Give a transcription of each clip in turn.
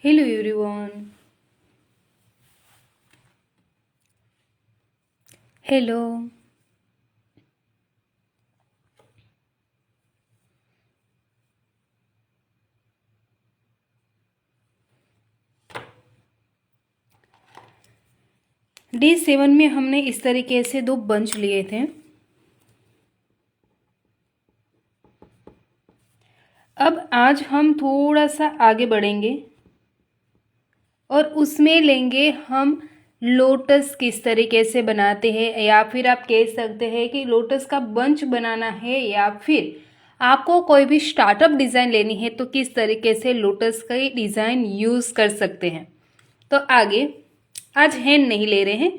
Hello everyone. Hello. Day 7 में हमने इस तरीके से 2 बंच लिए थे। अब आज हम थोड़ा सा आगे बढ़ेंगे और उसमें लेंगे हम लोटस किस तरीके से बनाते हैं, या फिर आप कह सकते हैं कि लोटस का बंच बनाना है, या फिर आपको कोई भी स्टार्टअप डिज़ाइन लेनी है तो किस तरीके से लोटस का डिज़ाइन यूज़ कर सकते हैं। तो आगे आज हैंड नहीं ले रहे हैं,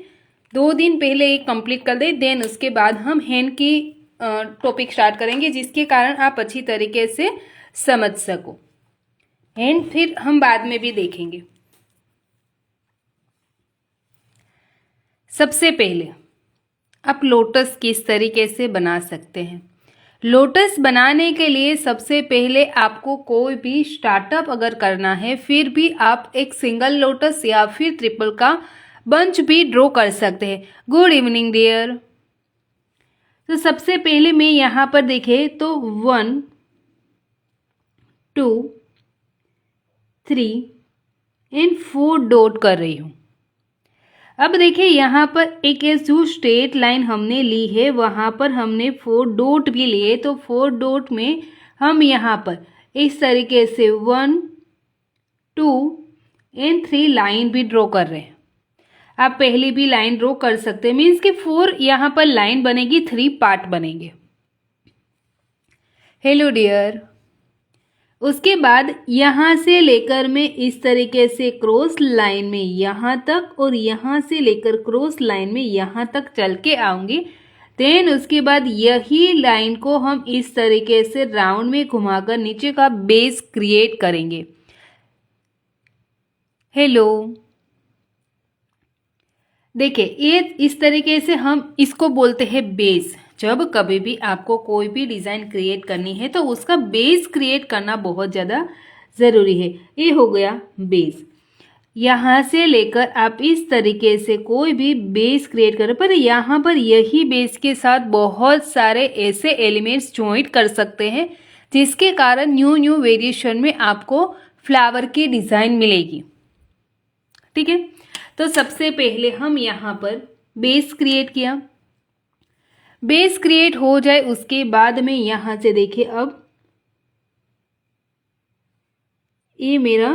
2 दिन पहले एक कंप्लीट कर दे, देन उसके बाद हम हैंड की टॉपिक स्टार्ट करेंगे, जिसके कारण आप अच्छी तरीके से समझ सको। हैंड फिर हम बाद में भी देखेंगे। सबसे पहले आप लोटस किस तरीके से बना सकते हैं। लोटस बनाने के लिए सबसे पहले आपको कोई भी स्टार्टअप अगर करना है, फिर भी आप एक सिंगल लोटस या फिर ट्रिपल का बंच भी ड्रॉ कर सकते हैं। Good evening dear. तो सबसे पहले मैं यहाँ पर देखे तो 1 2 3 एंड 4 डॉट कर रही हूँ। अब देखिए यहाँ पर एक जो स्ट्रेट लाइन हमने ली है वहाँ पर हमने 4 डॉट भी लिए, तो 4 डॉट में हम यहाँ पर इस तरीके से 1 2 एंड 3 लाइन भी ड्रॉ कर रहे हैं। आप पहले भी लाइन ड्रॉ कर सकते हैं, मीन्स कि 4 यहाँ पर लाइन बनेगी, 3 पार्ट बनेंगे। Hello dear. उसके बाद यहाँ से लेकर मैं इस तरीके से क्रॉस लाइन में यहाँ तक और यहाँ से लेकर क्रॉस लाइन में यहाँ तक चल के आऊँगी। देन उसके बाद यही लाइन को हम इस तरीके से राउंड में घुमाकर नीचे का बेस क्रिएट करेंगे। हेलो। देखिए ये इस तरीके से हम इसको बोलते हैं बेस। जब कभी भी आपको कोई भी डिज़ाइन क्रिएट करनी है तो उसका बेस क्रिएट करना बहुत ज़्यादा ज़रूरी है। ये हो गया बेस। यहाँ से लेकर आप इस तरीके से कोई भी बेस क्रिएट करें, पर यहाँ पर यही बेस के साथ बहुत सारे ऐसे एलिमेंट्स ज्वाइंट कर सकते हैं, जिसके कारण न्यू वेरिएशन में आपको फ्लावर की डिज़ाइन मिलेगी। ठीक है, तो सबसे पहले हम यहाँ पर बेस क्रिएट किया। बेस क्रिएट हो जाए उसके बाद में यहाँ से देखिए, अब ये मेरा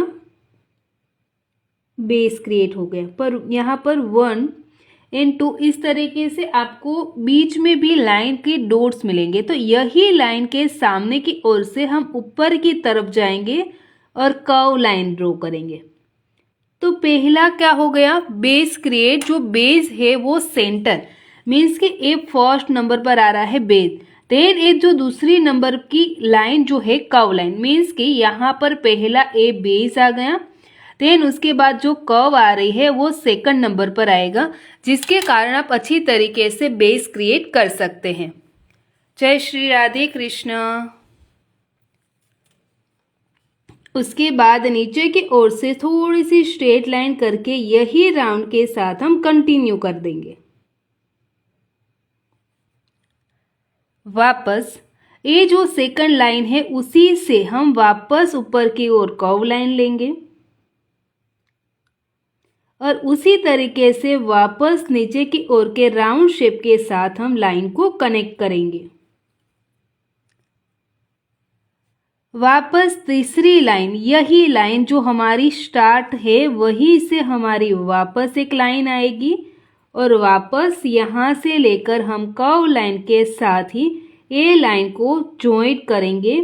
बेस क्रिएट हो गया, पर यहाँ पर 1 एंड 2 इस तरीके से आपको बीच में भी लाइन के डॉट्स मिलेंगे। तो यही लाइन के सामने की ओर से हम ऊपर की तरफ जाएंगे और कर्व लाइन ड्रॉ करेंगे। तो पहला क्या हो गया, बेस क्रिएट। जो बेस है वो सेंटर, मीन्स कि ए फर्स्ट नंबर पर आ रहा है बेस। देन ए जो दूसरी नंबर की लाइन जो है कर्व लाइन, मीन्स कि यहाँ पर पहला ए बेस आ गया। देन उसके बाद जो कर्व आ रही है वो सेकंड नंबर पर आएगा, जिसके कारण आप अच्छी तरीके से बेस क्रिएट कर सकते हैं। जय श्री राधे कृष्ण। उसके बाद नीचे की ओर से थोड़ी सी स्ट्रेट लाइन करके यही राउंड के साथ हम कंटिन्यू कर देंगे। वापस ये जो सेकंड लाइन है उसी से हम वापस ऊपर की ओर कर्व लाइन लेंगे और उसी तरीके से वापस नीचे की ओर के राउंड शेप के साथ हम लाइन को कनेक्ट करेंगे। वापस तीसरी लाइन, यही लाइन जो हमारी स्टार्ट है वहीं से हमारी वापस एक लाइन आएगी और वापस यहाँ से लेकर हम कर्व लाइन के साथ ही ये लाइन को ज्वाइंट करेंगे।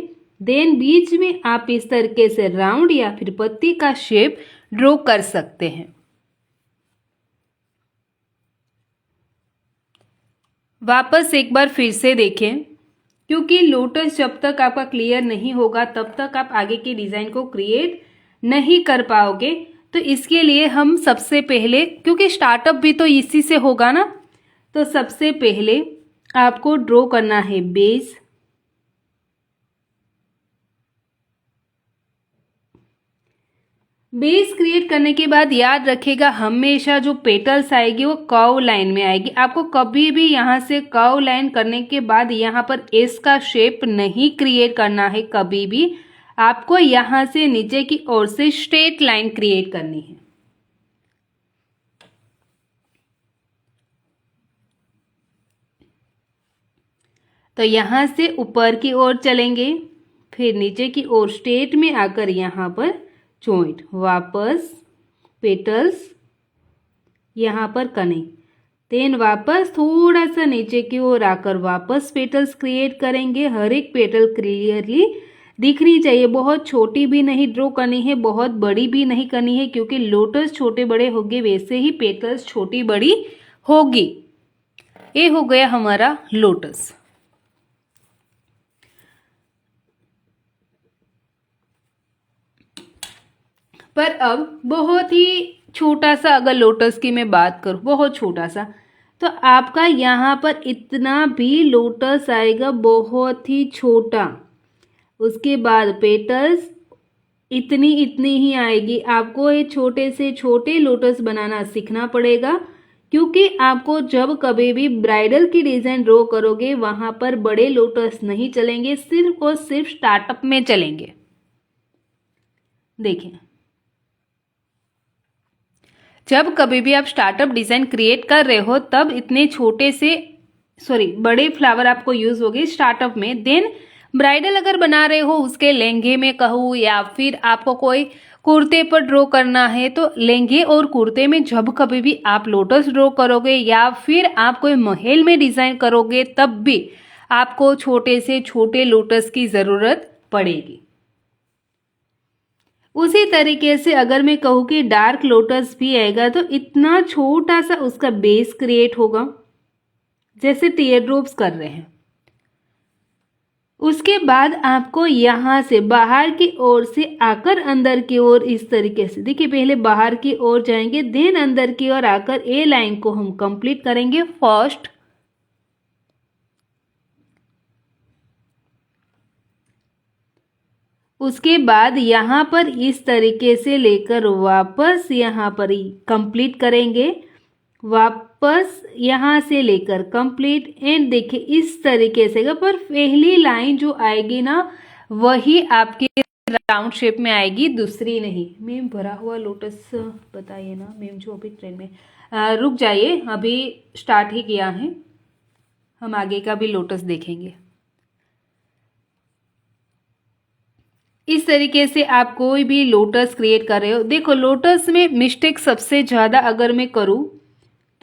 देन बीच में आप इस तरीके से राउंड या फिर पत्ती का शेप ड्रॉ कर सकते हैं। वापस एक बार फिर से देखें, क्योंकि लोटस जब तक आपका क्लियर नहीं होगा तब तक आप आगे की डिज़ाइन को क्रिएट नहीं कर पाओगे। तो इसके लिए हम सबसे पहले, क्योंकि स्टार्टअप भी तो इसी से होगा ना, तो सबसे पहले आपको ड्रॉ करना है बेस। बेस क्रिएट करने के बाद याद रखिएगा हमेशा जो पेटल्स आएगी वो कर्व लाइन में आएगी। आपको कभी भी यहाँ से कर्व लाइन करने के बाद यहाँ पर एस का शेप नहीं क्रिएट करना है। कभी भी आपको यहाँ से नीचे की ओर से स्ट्रेट लाइन क्रिएट करनी है। तो यहाँ से ऊपर की ओर चलेंगे, फिर नीचे की ओर स्ट्रेट में आकर यहाँ पर जॉइंट, वापस पेटल्स, यहाँ पर कनेक्ट, देन वापस थोड़ा सा नीचे की ओर आकर वापस पेटल्स क्रिएट करेंगे। हर एक पेटल क्लियरली दिखनी चाहिए, बहुत छोटी भी नहीं ड्रॉ करनी है, बहुत बड़ी भी नहीं करनी है, क्योंकि लोटस छोटे बड़े होंगे वैसे ही पेटल्स छोटी बड़ी होगी। ये हो गया हमारा लोटस। पर अब बहुत ही छोटा सा अगर लोटस की मैं बात करूँ, बहुत छोटा सा, तो आपका यहाँ पर इतना भी लोटस आएगा, बहुत ही छोटा। उसके बाद पेटल्स इतनी ही आएगी। आपको ये छोटे से छोटे लोटस बनाना सीखना पड़ेगा, क्योंकि आपको जब कभी भी ब्राइडल की डिज़ाइन ड्रॉ करोगे वहाँ पर बड़े लोटस नहीं चलेंगे, सिर्फ और सिर्फ स्टार्टअप में चलेंगे। देखिए, जब कभी भी आप स्टार्टअप डिज़ाइन क्रिएट कर रहे हो तब इतने छोटे से बड़े फ्लावर आपको यूज़ होगी स्टार्टअप में। देन ब्राइडल अगर बना रहे हो उसके लहंगे में कहूँ, या फिर आपको कोई कुर्ते पर ड्रॉ करना है, तो लहंगे और कुर्ते में जब कभी भी आप लोटस ड्रॉ करोगे या फिर आप कोई महल में डिज़ाइन करोगे तब भी आपको छोटे से छोटे लोटस की ज़रूरत पड़ेगी। उसी तरीके से अगर मैं कहूँ कि डार्क लोटस भी आएगा तो इतना छोटा सा उसका बेस क्रिएट होगा, जैसे टीयर ड्रॉप्स कर रहे हैं। उसके बाद आपको यहाँ से बाहर की ओर से आकर अंदर की ओर इस तरीके से, देखिए पहले बाहर की ओर जाएंगे, देन अंदर की ओर आकर ए लाइन को हम कंप्लीट करेंगे फर्स्ट। उसके बाद यहाँ पर इस तरीके से लेकर वापस यहाँ पर ही कंप्लीट करेंगे, वापस यहाँ से लेकर कंप्लीट। एंड देखिए इस तरीके से, पर पहली लाइन जो आएगी ना वही आपके राउंड शेप में आएगी, दूसरी नहीं। मैम भरा हुआ लोटस बताइए ना मैम, जो अभी ट्रेन में रुक जाइए, अभी स्टार्ट ही किया है, हम आगे का भी लोटस देखेंगे। इस तरीके से आप कोई भी लोटस क्रिएट कर रहे हो। देखो लोटस में मिस्टेक सबसे ज़्यादा अगर मैं करूँ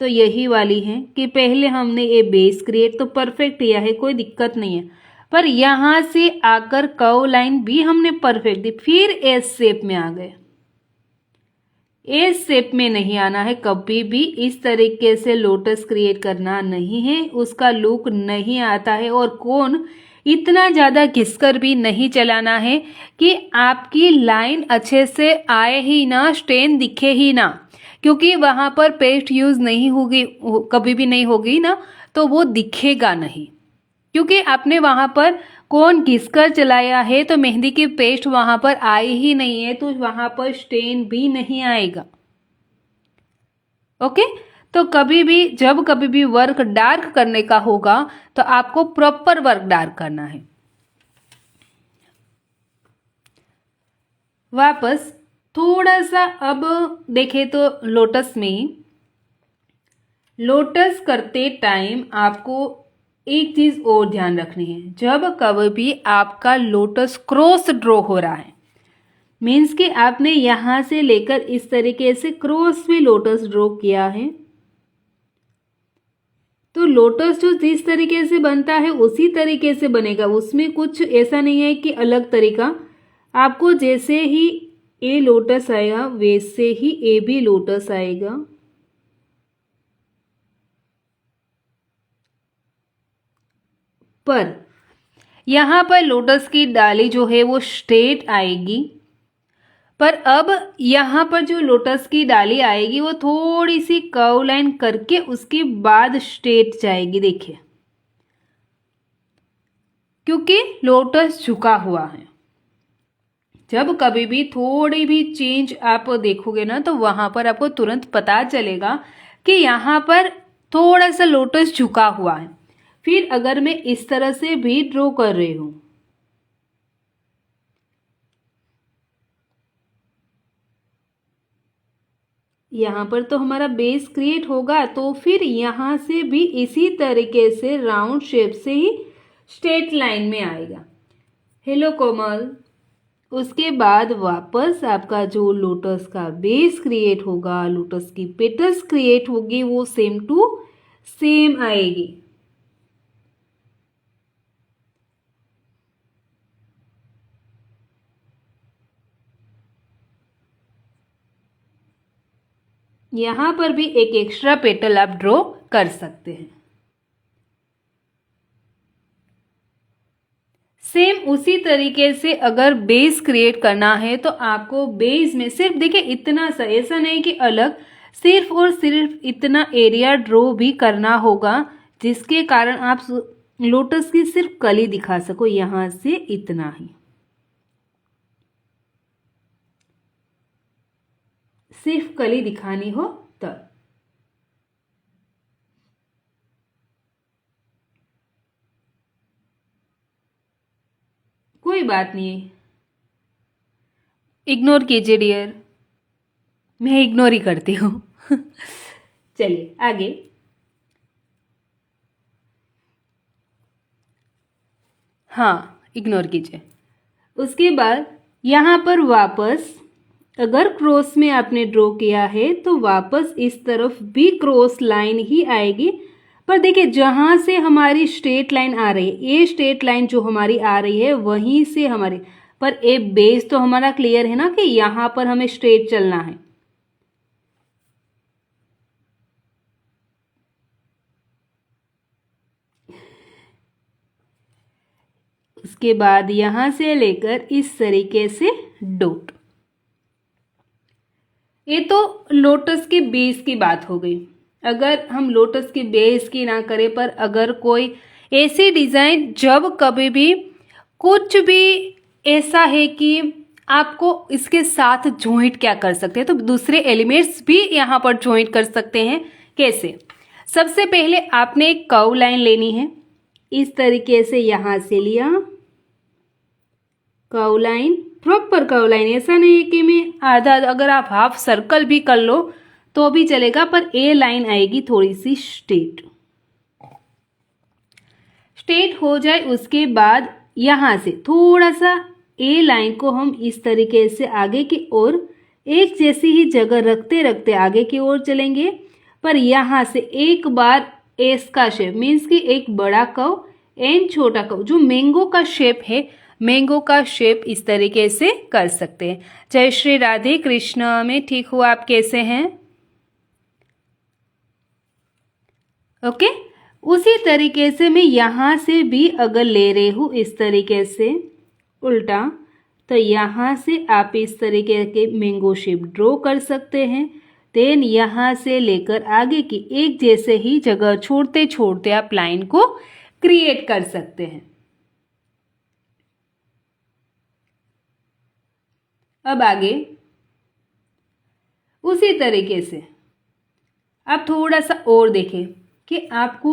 तो यही वाली है कि पहले हमने ये बेस क्रिएट तो परफेक्ट किया है, कोई दिक्कत नहीं है, पर यहाँ से आकर कर्व लाइन भी हमने परफेक्ट दी, फिर एस शेप में आ गए। एस शेप में नहीं आना है कभी भी, इस तरीके से लोटस क्रिएट करना नहीं है, उसका लुक नहीं आता है। और कोन इतना ज़्यादा घिसकर भी नहीं चलाना है कि आपकी लाइन अच्छे से आए ही ना, स्ट्रेन दिखे ही ना, क्योंकि वहाँ पर पेस्ट यूज़ नहीं होगी, कभी भी नहीं होगी ना, तो वो दिखेगा नहीं, क्योंकि आपने वहाँ पर कोन घिसकर चलाया है तो मेहंदी की पेस्ट वहाँ पर आई ही नहीं है, तो वहाँ पर स्ट्रेन भी नहीं आएगा। ओके, तो कभी भी जब कभी भी वर्क डार्क करने का होगा तो आपको प्रॉपर वर्क डार्क करना है। वापस थोड़ा सा अब देखें तो लोटस में, लोटस करते टाइम आपको एक चीज़ और ध्यान रखनी है। जब कभी भी आपका लोटस क्रॉस ड्रॉ हो रहा है, मीन्स कि आपने यहाँ से लेकर इस तरीके से क्रॉस भी लोटस ड्रॉ किया है, तो लोटस जो जिस तरीके से बनता है उसी तरीके से बनेगा, उसमें कुछ ऐसा नहीं है कि अलग तरीका। आपको जैसे ही ए लोटस आएगा वैसे ही ए भी लोटस आएगा। पर यहाँ पर लोटस की डाली जो है वो स्ट्रेट आएगी, पर अब यहाँ पर जो लोटस की डाली आएगी वो थोड़ी सी कर्व लाइन करके उसके बाद स्ट्रेट जाएगी। देखिए, क्योंकि लोटस झुका हुआ है, जब कभी भी थोड़ी भी चेंज आप देखोगे ना, तो वहां पर आपको तुरंत पता चलेगा कि यहाँ पर थोड़ा सा लोटस झुका हुआ है। फिर अगर मैं इस तरह से भी ड्रॉ कर रही हूं, यहाँ पर तो हमारा बेस क्रिएट होगा, तो फिर यहाँ से भी इसी तरीके से राउंड शेप से ही स्ट्रेट लाइन में आएगा। हेलो कोमल। उसके बाद वापस आपका जो लोटस का बेस क्रिएट होगा, लोटस की पेटल्स क्रिएट होगी, वो सेम टू सेम आएगी। यहां पर भी एक एक्स्ट्रा पेटल आप ड्रॉ कर सकते हैं। सेम उसी तरीके से अगर बेस क्रिएट करना है तो आपको बेस में सिर्फ देखिए इतना सा, ऐसा नहीं कि अलग, सिर्फ और सिर्फ इतना एरिया ड्रॉ भी करना होगा जिसके कारण आप लोटस की सिर्फ कली दिखा सको। यहां से इतना ही, सिर्फ कली दिखानी हो तब। कोई बात नहीं, इग्नोर कीजिए डियर, मैं इग्नोर ही करती हूँ। चलिए आगे। हाँ, इग्नोर कीजिए। उसके बाद यहाँ पर वापस अगर क्रॉस में आपने ड्रॉ किया है तो वापस इस तरफ भी क्रॉस लाइन ही आएगी। पर देखिए जहाँ से हमारी स्ट्रेट लाइन आ रही है, ये स्ट्रेट लाइन जो हमारी आ रही है वहीं से हमारी, पर ये बेस तो हमारा क्लियर है ना कि यहाँ पर हमें स्ट्रेट चलना है। उसके बाद यहां से लेकर इस तरीके से डॉट। ये तो लोटस के बेस की बात हो गई। अगर हम लोटस के बेस की ना करें, पर अगर कोई ऐसी डिज़ाइन जब कभी भी कुछ भी ऐसा है कि आपको इसके साथ जॉइंट क्या कर सकते हैं, तो दूसरे एलिमेंट्स भी यहाँ पर जॉइंट कर सकते हैं। कैसे? सबसे पहले आपने एक कर्व लाइन लेनी है, इस तरीके से यहाँ से लिया curve line, proper curve line, ऐसा नहीं है कि मैं आधा, अगर आप हाफ सर्कल भी कर लो तो भी चलेगा, पर ए लाइन आएगी थोड़ी सी स्ट्रेट। स्ट्रेट हो जाए उसके बाद यहाँ से थोड़ा सा ए लाइन को हम इस तरीके से आगे की ओर एक जैसी ही जगह रखते रखते आगे की ओर चलेंगे। पर यहाँ से एक बार एस का शेप, मीन्स कि एक बड़ा कर्व एंड छोटा कर्व, जो मैंगो का शेप है, मैंगो का शेप इस तरीके से कर सकते हैं। जय श्री राधे कृष्ण, मैं ठीक हूँ, आप कैसे हैं? ओके। उसी तरीके से मैं यहाँ से भी अगर ले रही हूँ इस तरीके से उल्टा, तो यहाँ से आप इस तरीके के मैंगो शेप ड्रॉ कर सकते हैं। देन यहाँ से लेकर आगे की एक जैसे ही जगह छोड़ते छोड़ते आप लाइन को क्रिएट कर सकते हैं। अब आगे उसी तरीके से आप थोड़ा सा और देखें कि आपको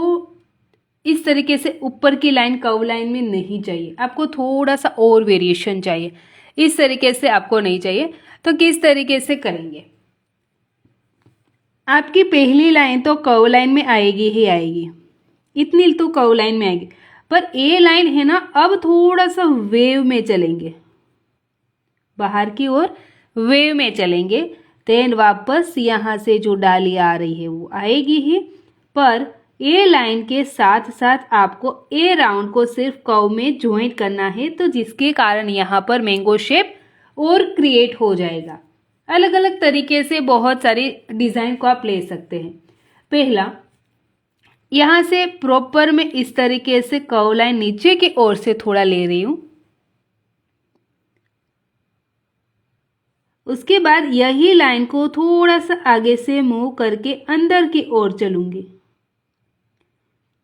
इस तरीके से ऊपर की लाइन कर्व लाइन में नहीं चाहिए, आपको थोड़ा सा और वेरिएशन चाहिए। इस तरीके से आपको नहीं चाहिए, तो किस तरीके से करेंगे? आपकी पहली लाइन तो कर्व लाइन में आएगी ही आएगी, इतनी तो कर्व लाइन में आएगी, पर ए लाइन है ना, अब थोड़ा सा वेव में चलेंगे, बाहर की ओर वेव में चलेंगे। देन वापस यहाँ से जो डाली आ रही है वो आएगी ही, पर ए लाइन के साथ साथ आपको ए राउंड को सिर्फ कर्व में ज्वाइंट करना है, तो जिसके कारण यहाँ पर मैंगो शेप और क्रिएट हो जाएगा। अलग अलग तरीके से बहुत सारी डिज़ाइन को आप ले सकते हैं। पहला, यहाँ से प्रॉपर में इस तरीके से कर्व लाइन नीचे की ओर से थोड़ा ले रही हूँ। उसके बाद यही लाइन को थोड़ा सा आगे से मूव करके अंदर की ओर चलूंगी।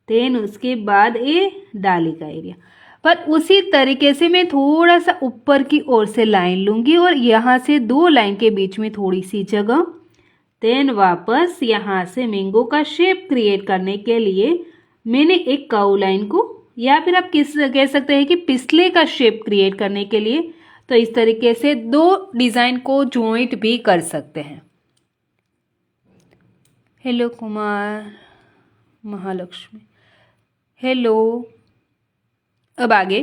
देन उसके बाद ये डाली का एरिया, पर उसी तरीके से मैं थोड़ा सा ऊपर की ओर से लाइन लूँगी और यहाँ से 2 लाइन के बीच में थोड़ी सी जगह। देन वापस यहाँ से मैंगो का शेप क्रिएट करने के लिए मैंने एक कर्व लाइन को, या फिर आप किस कह सकते हैं कि पिछले का शेप क्रिएट करने के लिए, तो इस तरीके से 2 डिज़ाइन को जॉइंट भी कर सकते हैं। Hello Kumar Mahalakshmi, hello. अब आगे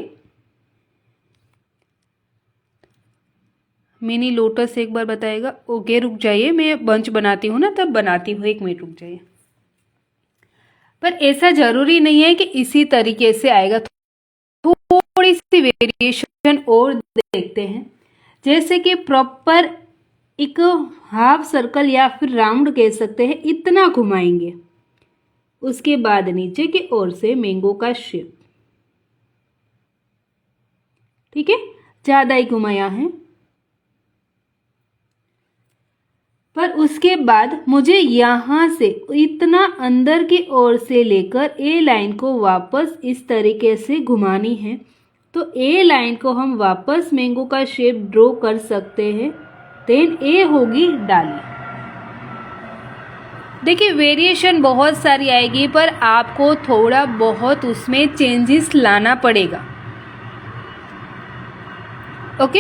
मिनी लोटस एक बार बताएगा। ओके रुक जाइए, मैं बंच बनाती हूँ ना, तब बनाती हूँ, 1 मिनट रुक जाइए। पर ऐसा ज़रूरी नहीं है कि इसी तरीके से आएगा, थोड़ी सी वेरिएशन और देखते हैं। जैसे कि प्रॉपर एक हाफ सर्कल या फिर राउंड कह सकते हैं, इतना घुमाएंगे। उसके बाद नीचे की ओर से मैंगो का शेप, ठीक है, ज़्यादा ही घुमाया है। पर उसके बाद मुझे यहाँ से इतना अंदर की ओर से लेकर ए लाइन को वापस इस तरीके से घुमानी है। तो ए लाइन को हम वापस मैंगो का शेप ड्रॉ कर सकते हैं। देन ए होगी डाली। देखिए वेरिएशन बहुत सारी आएगी, पर आपको थोड़ा बहुत उसमें चेंजेस लाना पड़ेगा। ओके,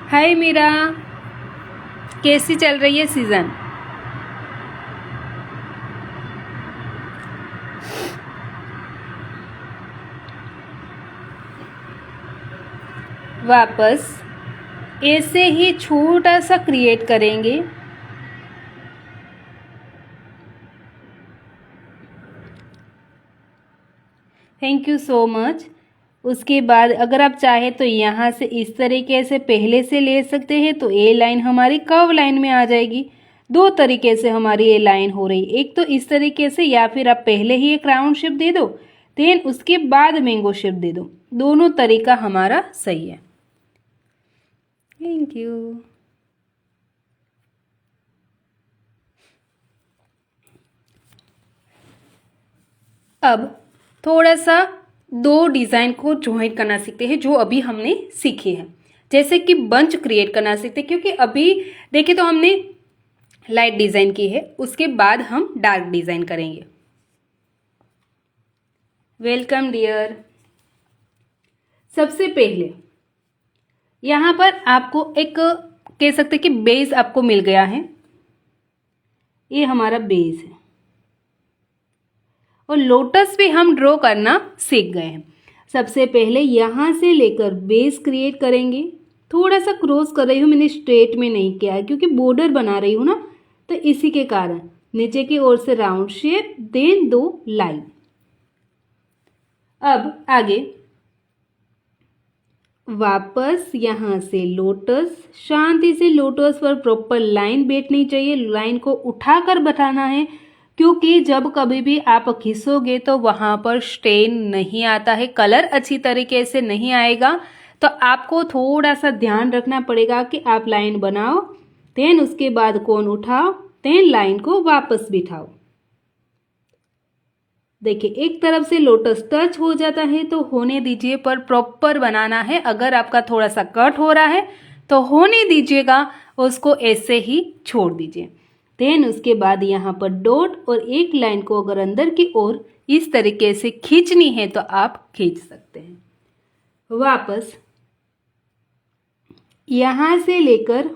हाय मीरा, कैसी चल रही है सीजन? वापस ऐसे ही छोटा सा क्रिएट करेंगे। Thank you so much. उसके बाद अगर आप चाहे तो यहाँ से इस तरीके से पहले से ले सकते हैं, तो ए लाइन हमारी कर्व लाइन में आ जाएगी। 2 तरीके से हमारी ए लाइन हो रही, एक तो इस तरीके से, या फिर आप पहले ही एक राउंड शेप दे दो, देन उसके बाद मैंगो शेप दे दो। दोनों तरीका हमारा सही है। Thank you. अब थोड़ा सा 2 डिज़ाइन को ज्वाइन करना सीखते हैं, जो अभी हमने सीखे हैं। जैसे कि बंच क्रिएट करना सीखते हैं, क्योंकि अभी देखिए तो हमने लाइट डिज़ाइन की है, उसके बाद हम डार्क डिज़ाइन करेंगे। Welcome dear. सबसे पहले यहाँ पर आपको एक कह सकते हैं कि बेस आपको मिल गया है। ये हमारा बेस है और लोटस भी हम ड्रॉ करना सीख गए हैं। सबसे पहले यहाँ से लेकर बेस क्रिएट करेंगे। थोड़ा सा क्रॉस कर रही हूँ, मैंने स्ट्रेट में नहीं किया है क्योंकि बॉर्डर बना रही हूँ ना, तो इसी के कारण नीचे की ओर से राउंड शेप, देन 2 लाइन। अब आगे वापस यहाँ से लोटस, शांति से लोटस पर प्रॉपर लाइन बैठनी चाहिए। लाइन को उठाकर बैठाना है, क्योंकि जब कभी भी आप खींचोगे तो वहाँ पर स्टेन नहीं आता है, कलर अच्छी तरीके से नहीं आएगा। तो आपको थोड़ा सा ध्यान रखना पड़ेगा कि आप लाइन बनाओ, देन उसके बाद कोन उठाओ, देन लाइन को वापस बिठाओ। देखिए एक तरफ से लोटस टच हो जाता है तो होने दीजिए, पर प्रॉपर बनाना है। अगर आपका थोड़ा सा कट हो रहा है तो होने दीजिएगा, उसको ऐसे ही छोड़ दीजिए। देन उसके बाद यहाँ पर डॉट और एक लाइन को अगर अंदर की ओर इस तरीके से खींचनी है तो आप खींच सकते हैं। वापस यहाँ से लेकर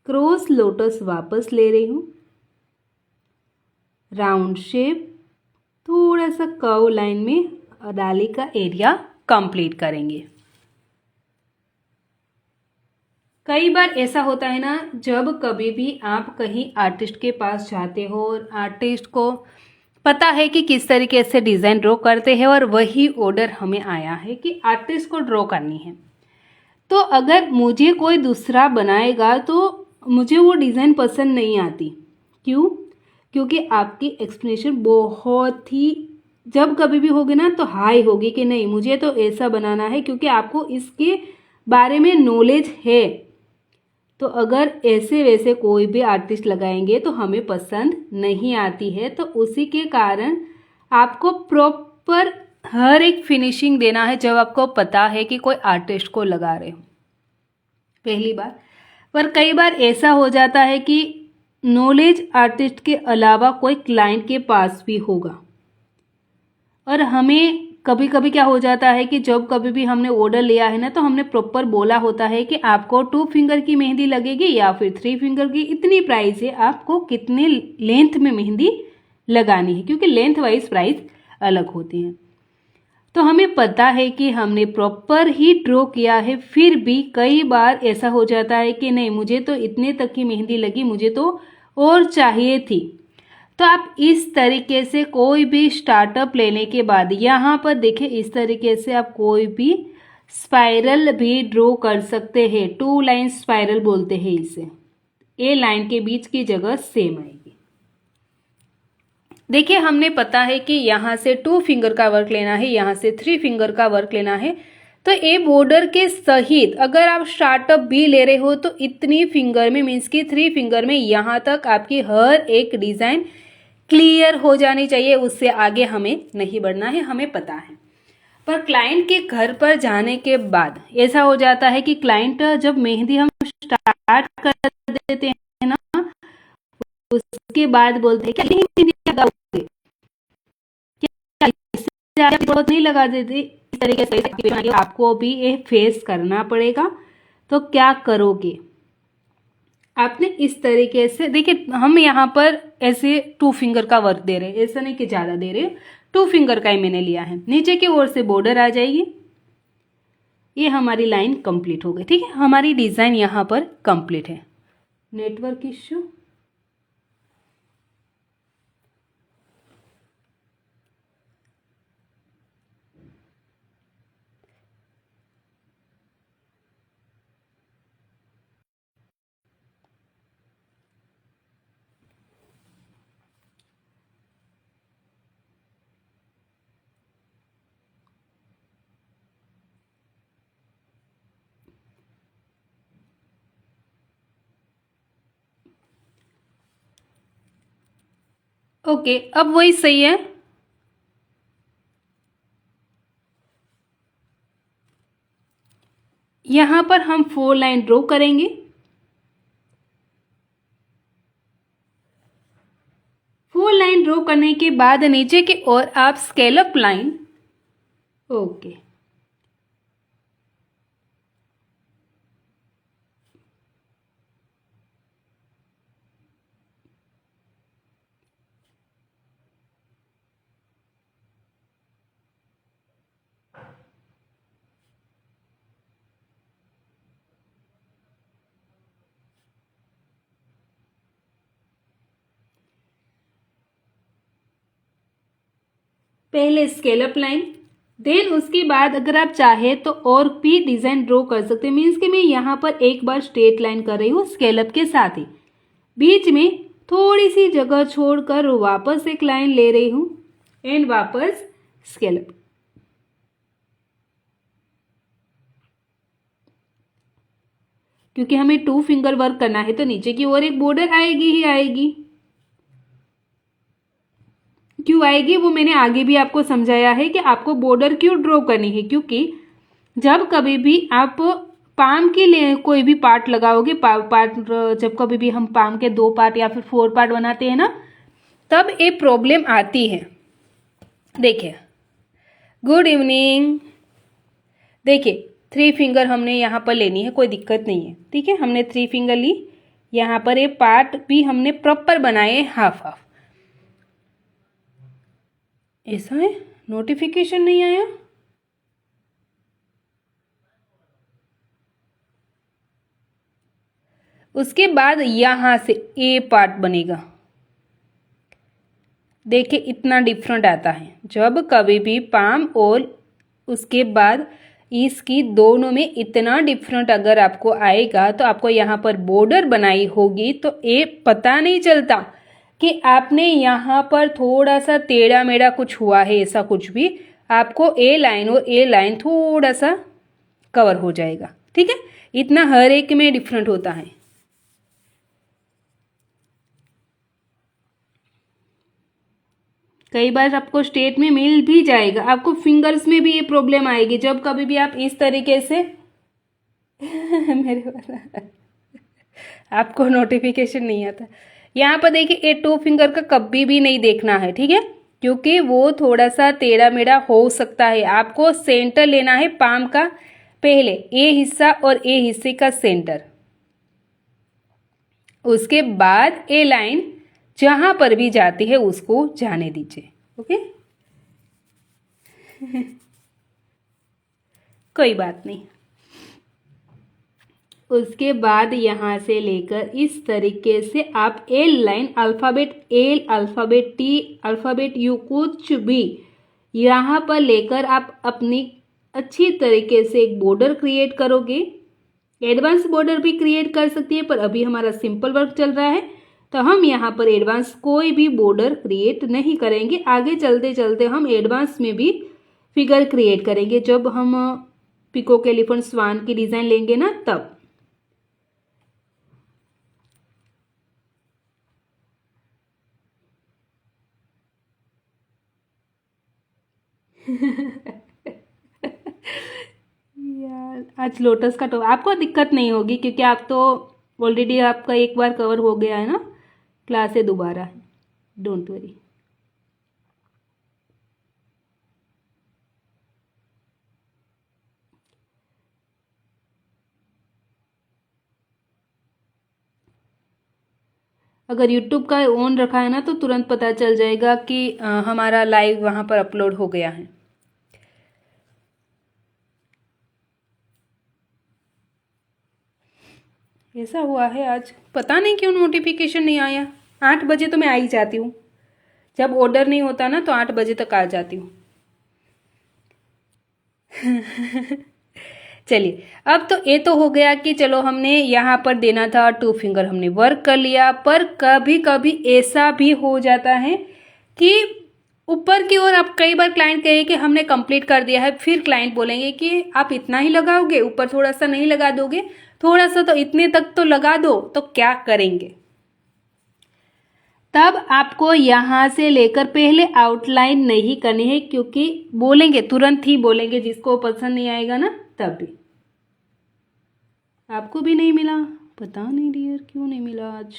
क्रॉस लोटस वापस ले रही हूँ, राउंड शेप, थोड़ा सा कर्व लाइन में डाली का एरिया कंप्लीट करेंगे। कई बार ऐसा होता है ना, जब कभी भी आप कहीं आर्टिस्ट के पास जाते हो और आर्टिस्ट को पता है कि किस तरीके से डिज़ाइन ड्रॉ करते हैं और वही ऑर्डर हमें आया है कि आर्टिस्ट को ड्रॉ करनी है, तो अगर मुझे कोई दूसरा बनाएगा तो मुझे वो डिज़ाइन पसंद नहीं आती। क्यों? क्योंकि आपकी एक्सप्लेनेशन बहुत ही जब कभी भी होगी ना तो हाई होगी कि नहीं मुझे तो ऐसा बनाना है, क्योंकि आपको इसके बारे में नॉलेज है। तो अगर ऐसे वैसे कोई भी आर्टिस्ट लगाएंगे तो हमें पसंद नहीं आती है। तो उसी के कारण आपको प्रॉपर हर एक फिनिशिंग देना है जब आपको पता है कि कोई आर्टिस्ट को लगा रहे हो पहली बार। पर कई बार ऐसा हो जाता है कि नॉलेज आर्टिस्ट के अलावा कोई क्लाइंट के पास भी होगा, और हमें कभी कभी क्या हो जाता है कि जब कभी भी हमने ऑर्डर लिया है ना, तो हमने प्रॉपर बोला होता है कि आपको 2 फिंगर की मेहंदी लगेगी या फिर 3 फिंगर की, इतनी प्राइस है, आपको कितने लेंथ में मेहंदी लगानी है, क्योंकि लेंथ वाइज प्राइस अलग होती हैं। तो हमें पता है कि हमने प्रॉपर ही ड्रॉ किया है, फिर भी कई बार ऐसा हो जाता है कि नहीं, मुझे तो इतने तक की मेहंदी लगी, मुझे तो और चाहिए थी। तो आप इस तरीके से कोई भी स्टार्टअप लेने के बाद यहाँ पर देखें, इस तरीके से आप कोई भी स्पाइरल भी ड्रॉ कर सकते हैं। 2 लाइन स्पाइरल बोलते हैं इसे। ए लाइन के बीच की जगह सेम आएगी। देखिए, हमने पता है कि यहाँ से 2 फिंगर का वर्क लेना है, यहाँ से 3 फिंगर का वर्क लेना है। तो ए बॉर्डर के सहित अगर आप स्टार्टअप भी ले रहे हो तो इतनी फिंगर में, मीन्स कि 3 फिंगर में यहाँ तक आपकी हर एक डिज़ाइन क्लियर हो जानी चाहिए। उससे आगे हमें नहीं बढ़ना है, हमें पता है। पर क्लाइंट के घर पर जाने के बाद ऐसा हो जाता है कि क्लाइंट जब मेहंदी हम स्टार्ट कर देते हैं ना, उसके बाद बोलते हैं क्या मेहंदी लगाओगे, क्या इससे आप बहुत नहीं लगा देते। इस तरीके से आपको भी ये फेस करना पड़ेगा। तो क्या करोगे, आपने इस तरीके से, देखिए हम यहाँ पर ऐसे 2 फिंगर का वर्क दे रहे हैं, ऐसा नहीं कि ज़्यादा दे रहे, 2 फिंगर का ही मैंने लिया है। नीचे की ओर से बॉर्डर आ जाएगी, ये हमारी लाइन कंप्लीट हो गई। ठीक है, हमारी डिज़ाइन यहाँ पर कंप्लीट है। नेटवर्क इश्यू, ओके, अब वही सही है। यहाँ पर हम 4 लाइन ड्रॉ करेंगे। 4 लाइन ड्रॉ करने के बाद नीचे की ओर आप स्केलअप लाइन, ओके, पहले स्केलअप लाइन, देन उसके बाद अगर आप चाहे तो और भी डिज़ाइन ड्रॉ कर सकते हैं। मीन्स कि मैं यहाँ पर एक बार स्ट्रेट लाइन कर रही हूँ स्केलअप के साथ ही, बीच में थोड़ी सी जगह छोड़कर वापस एक लाइन ले रही हूँ एंड वापस स्केलअप। क्योंकि हमें 2 फिंगर वर्क करना है तो नीचे की ओर एक बॉर्डर आएगी ही आएगी। क्यों आएगी वो मैंने आगे भी आपको समझाया है कि आपको बॉर्डर क्यों ड्रॉ करनी है। क्योंकि जब कभी भी आप पाम के लिए कोई भी पार्ट लगाओगे, पार्ट जब कभी भी हम पाम के 2 पार्ट या फिर 4 पार्ट बनाते हैं ना, तब ये प्रॉब्लम आती है। देखिए, गुड इवनिंग। देखिए 3 फिंगर हमने यहाँ पर लेनी है, कोई दिक्कत नहीं है। ठीक है, हमने 3 फिंगर ली। यहाँ पर ये पार्ट भी हमने प्रॉपर बनाए हाफ हाफ। ऐसा है, नोटिफिकेशन नहीं आया। उसके बाद यहाँ से ए पार्ट बनेगा। देखिए इतना डिफरेंट आता है जब कभी भी पाम और उसके बाद इसकी दोनों में इतना डिफरेंट अगर आपको आएगा तो आपको यहाँ पर बॉर्डर बनाई होगी तो ये पता नहीं चलता कि आपने यहाँ पर थोड़ा सा टेढ़ा मेढ़ा कुछ हुआ है। ऐसा कुछ भी आपको ए लाइन और ए लाइन थोड़ा सा कवर हो जाएगा। ठीक है, इतना हर एक में डिफरेंट होता है। कई बार आपको स्ट्रेट में मिल भी जाएगा, आपको फिंगर्स में भी ये प्रॉब्लम आएगी जब कभी भी आप इस तरीके से मेरे पास आपको नोटिफिकेशन नहीं आता। यहाँ पर देखिए ये टू फिंगर का कभी भी नहीं देखना है, ठीक है, क्योंकि वो थोड़ा सा टेढ़ा मेढ़ा हो सकता है। आपको सेंटर लेना है पाम का, पहले ए हिस्सा और ए हिस्से का सेंटर, उसके बाद ए लाइन जहां पर भी जाती है उसको जाने दीजिए। ओके कोई बात नहीं। उसके बाद यहाँ से लेकर इस तरीके से आप L line, alphabet L, alphabet T, alphabet you, कुछ भी यहाँ पर लेकर आप अपनी अच्छी तरीके से एक बॉर्डर क्रिएट करोगे। एडवांस बॉर्डर भी क्रिएट कर सकती है, पर अभी हमारा सिंपल वर्क चल रहा है तो हम यहाँ पर एडवांस कोई भी बॉर्डर क्रिएट नहीं करेंगे। आगे चलते चलते हम एडवांस में भी फिगर क्रिएट करेंगे जब हम पीकॉक, एलिफेंट, स्वान की डिज़ाइन लेंगे ना तब। यार आज लोटस का टॉप आपको दिक्कत नहीं होगी क्योंकि आप तो ऑलरेडी आपका एक बार कवर हो गया है ना, क्लास है दोबारा, डोंट वरी। अगर यूट्यूब का ऑन रखा है ना तो तुरंत पता चल जाएगा कि हमारा लाइव वहाँ पर अपलोड हो गया है। ऐसा हुआ है आज, पता नहीं क्यों नोटिफिकेशन नहीं आया। 8 बजे तो मैं आ ही जाती हूँ, जब ऑर्डर नहीं होता ना तो 8 बजे तक आ जाती हूँ। चलिए अब तो ये तो हो गया कि चलो हमने यहाँ पर देना था टू फिंगर, हमने वर्क कर लिया। पर कभी कभी ऐसा भी हो जाता है कि ऊपर की ओर आप कई बार क्लाइंट कहे कि हमने कंप्लीट कर दिया है, फिर क्लाइंट बोलेंगे कि आप इतना ही लगाओगे, ऊपर थोड़ा सा नहीं लगा दोगे, थोड़ा सा तो इतने तक तो लगा दो, तो क्या करेंगे? तब आपको यहाँ से लेकर पहले आउटलाइन नहीं करनी है, क्योंकि बोलेंगे तुरंत ही बोलेंगे, जिसको पसंद नहीं आएगा ना तब भी। आपको भी नहीं मिला? पता नहीं डियर क्यों नहीं मिला आज।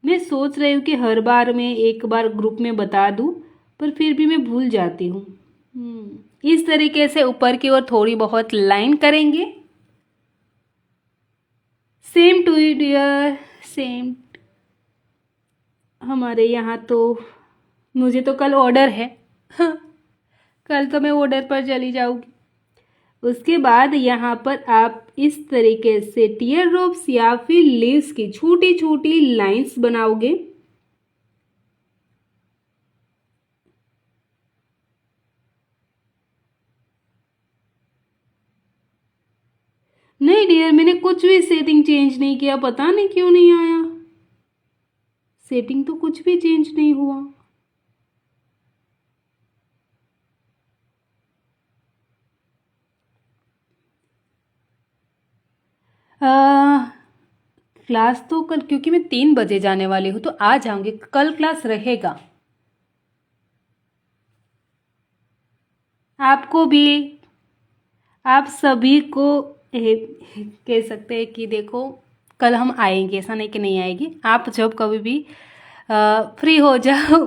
मैं सोच रही हूँ कि हर बार मैं एक बार ग्रुप में बता दूँ, पर फिर भी मैं भूल जाती हूँ। इस तरीके से ऊपर की ओर थोड़ी बहुत लाइन करेंगे। Same to dear, same. हमारे यहाँ तो मुझे तो कल ऑर्डर है कल तो मैं ऑर्डर पर चली जाऊँगी। उसके बाद यहाँ पर आप इस तरीके से टीयर ड्रॉप्स या फिर लीव्स की छोटी छोटी लाइंस बनाओगे। नहीं डियर, मैंने कुछ भी सेटिंग चेंज नहीं किया, पता नहीं क्यों नहीं आया। सेटिंग तो कुछ भी चेंज नहीं हुआ। क्लास तो कल, क्योंकि मैं 3 बजे जाने वाली हूँ तो आ जाऊंगी, कल क्लास रहेगा। आपको भी, आप सभी को कह सकते हैं कि देखो कल हम आएंगे, ऐसा नहीं कि नहीं आएगी। आप जब कभी भी फ्री हो जाओ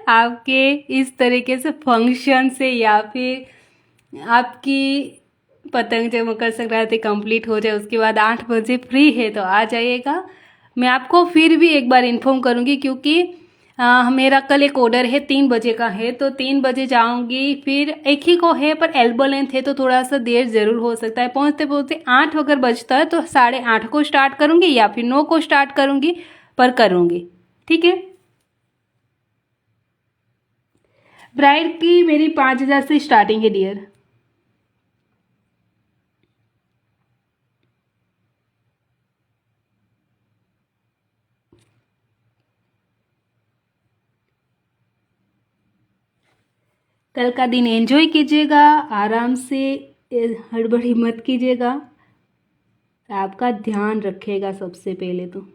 आपके इस तरीके से फंक्शन से या फिर आपकी पतंग जब मकर संक्रांति कंप्लीट हो जाए उसके बाद 8 बजे फ्री है तो आ जाइएगा। मैं आपको फिर भी एक बार इन्फॉर्म करूँगी, क्योंकि मेरा कल एक ऑर्डर है 3 बजे का है, तो 3 बजे जाऊंगी। फिर एक ही को है पर एल्बो लेंथ है तो थोड़ा सा देर ज़रूर हो सकता है। पहुंचते पहुंचते 8 अगर बजता है तो 8:30 को स्टार्ट करूंगी या फिर 9 को स्टार्ट करूंगी, पर करूंगी, ठीक है। ब्राइड की मेरी 5,000 से स्टार्टिंग है डियर। कल का दिन एंजॉय कीजिएगा, आराम से, हड़बड़ी मत कीजिएगा। आपका ध्यान रखेगा सबसे पहले तो।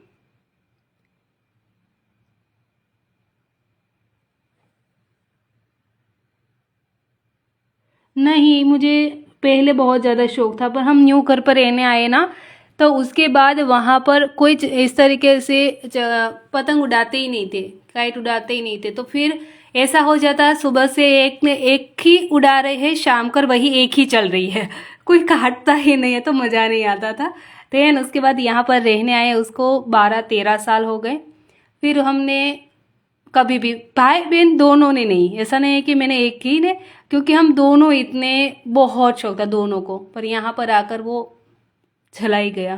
नहीं, मुझे पहले बहुत ज़्यादा शौक था, पर हम न्यू घर पर रहने आए ना, तो उसके बाद वहाँ पर कोई इस तरीके से पतंग उड़ाते ही नहीं थे, काइट उड़ाते ही नहीं थे। तो फिर ऐसा हो जाता है सुबह से एक ने एक ही उड़ा रहे हैं, शाम कर वही एक ही चल रही है, कोई काटता ही नहीं है, तो मज़ा नहीं आता था। देन उसके बाद यहाँ पर रहने आए, उसको 12-13 साल हो गए। फिर हमने कभी भी भाई बहन दोनों ने नहीं, ऐसा नहीं है कि मैंने एक ही ने, क्योंकि हम दोनों इतने बहुत शौक था दोनों को, पर यहाँ पर आकर वो चला ही गया।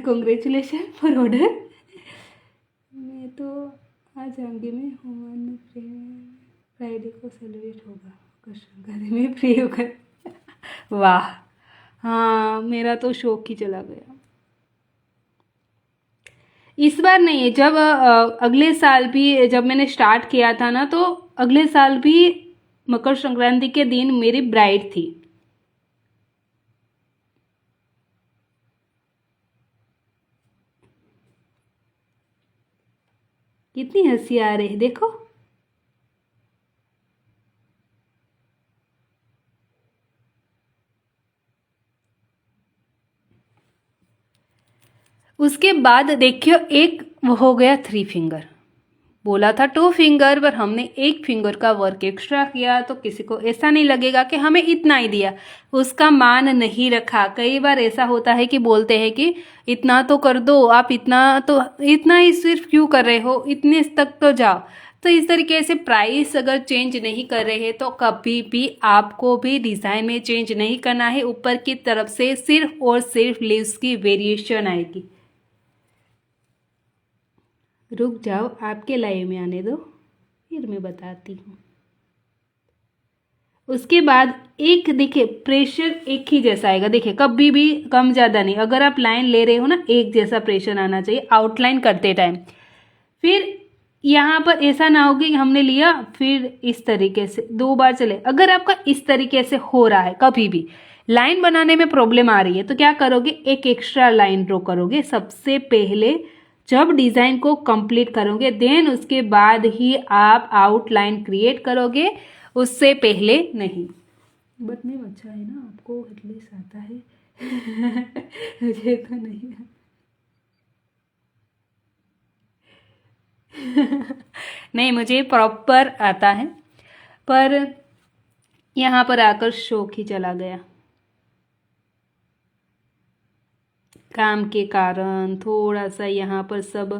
Congratulation for order. मैं तो आ जाऊंगी, मैं होमन फ्राइडे को सेलिब्रेट होगा, घर में फ्री होकर। वाह, हाँ मेरा तो शौक ही चला गया। इस बार नहीं है, जब अगले साल भी जब मैंने स्टार्ट किया था ना, तो अगले साल भी मकर संक्रांति के दिन मेरी ब्राइड थी। कितनी हंसी आ रही है देखो। उसके बाद देखियो, एक वो हो गया 3 फिंगर, बोला था 2 फिंगर, पर हमने 1 फिंगर का वर्क एक्स्ट्रा किया, तो किसी को ऐसा नहीं लगेगा कि हमें इतना ही दिया, उसका मान नहीं रखा। कई बार ऐसा होता है कि बोलते हैं कि इतना तो कर दो, आप इतना ही सिर्फ क्यों कर रहे हो, इतने तक तो जाओ। तो इस तरीके से प्राइस अगर चेंज नहीं कर रहे हैं, तो कभी भी आपको भी डिज़ाइन में चेंज नहीं करना है। ऊपर की तरफ से सिर्फ और सिर्फ लीव्स की वेरिएशन आएगी। रुक जाओ, आपके लाइव में आने दो, फिर मैं बताती हूँ। उसके बाद एक देखिए, प्रेशर एक ही जैसा आएगा, देखिए कभी भी कम ज़्यादा नहीं। अगर आप लाइन ले रहे हो ना, एक जैसा प्रेशर आना चाहिए आउटलाइन करते टाइम। फिर यहाँ पर ऐसा ना हो कि हमने लिया फिर इस तरीके से 2 बार चले। अगर आपका इस तरीके से हो रहा है, कभी भी लाइन बनाने में प्रॉब्लम आ रही है, तो क्या करोगे, एक एक्स्ट्रा लाइन ड्रॉ करोगे सबसे पहले। जब डिज़ाइन को कंप्लीट करोगे, देन उसके बाद ही आप आउटलाइन क्रिएट करोगे, उससे पहले नहीं। बट मैं अच्छा है ना, आपको एटलीस्ट आता है। मुझे तो नहीं आता। नहीं, मुझे प्रॉपर आता है, पर यहाँ पर आकर शौक ही चला गया। काम के कारण थोड़ा सा यहाँ पर सब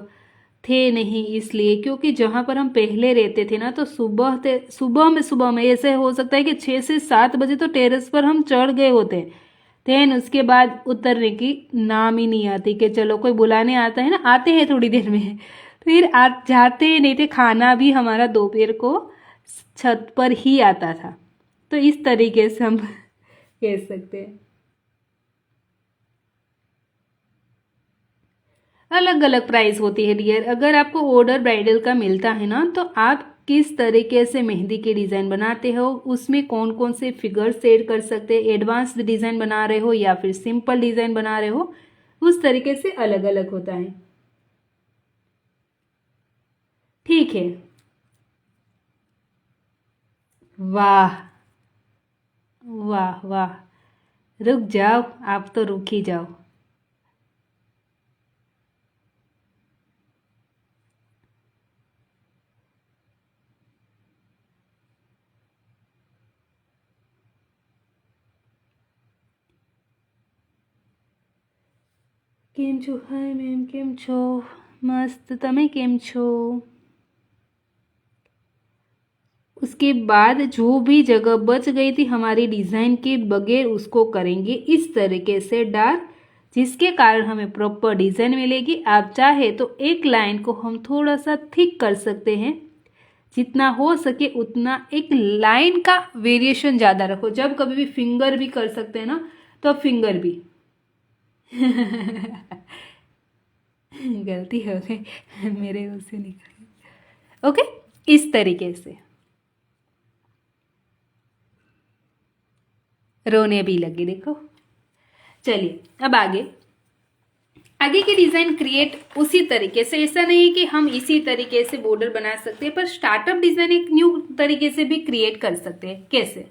थे नहीं, इसलिए क्योंकि जहाँ पर हम पहले रहते थे ना, तो सुबह में ऐसे हो सकता है कि 6 से 7 बजे तो टेरेस पर हम चढ़ गए होते। देन उसके बाद उतरने की नाम ही नहीं आती, कि चलो कोई बुलाने आता है ना, आते हैं थोड़ी देर में, फिर जाते नहीं थे। खाना भी हमारा दोपहर को छत पर ही आता था। तो इस तरीके से हम कह सकते हैं। अलग अलग प्राइस होती है डियर। अगर आपको ऑर्डर ब्राइडल का मिलता है ना, तो आप किस तरीके से मेहंदी के डिज़ाइन बनाते हो, उसमें कौन कौन से फिगर सेट कर सकते हैं, एडवांस डिज़ाइन बना रहे हो या फिर सिंपल डिज़ाइन बना रहे हो, उस तरीके से अलग अलग होता है। ठीक है। वाह वाह वाह, रुक जाओ, आप तो रुक ही जाओ। કેમ છો? હાય મેમ, કેમ છો? મસ્ત, તમે કેમ છો? उसके बाद जो भी जगह बच गई थी हमारी डिज़ाइन के बगैर, उसको करेंगे इस तरीके से डार्क, जिसके कारण हमें प्रॉपर डिज़ाइन मिलेगी। आप चाहे तो एक लाइन को हम थोड़ा सा थिक कर सकते हैं, जितना हो सके उतना। एक लाइन का वेरिएशन ज़्यादा रखो। जब कभी भी फिंगर भी कर सकते हैं ना, तो फिंगर भी। गलती हो गई, मेरे उससे निकल। ओके, इस तरीके से। रोने भी लगी देखो। चलिए अब आगे। आगे की डिज़ाइन क्रिएट उसी तरीके से, ऐसा नहीं है कि हम इसी तरीके से बॉर्डर बना सकते हैं, पर स्टार्टअप डिज़ाइन एक न्यू तरीके से भी क्रिएट कर सकते हैं। कैसे?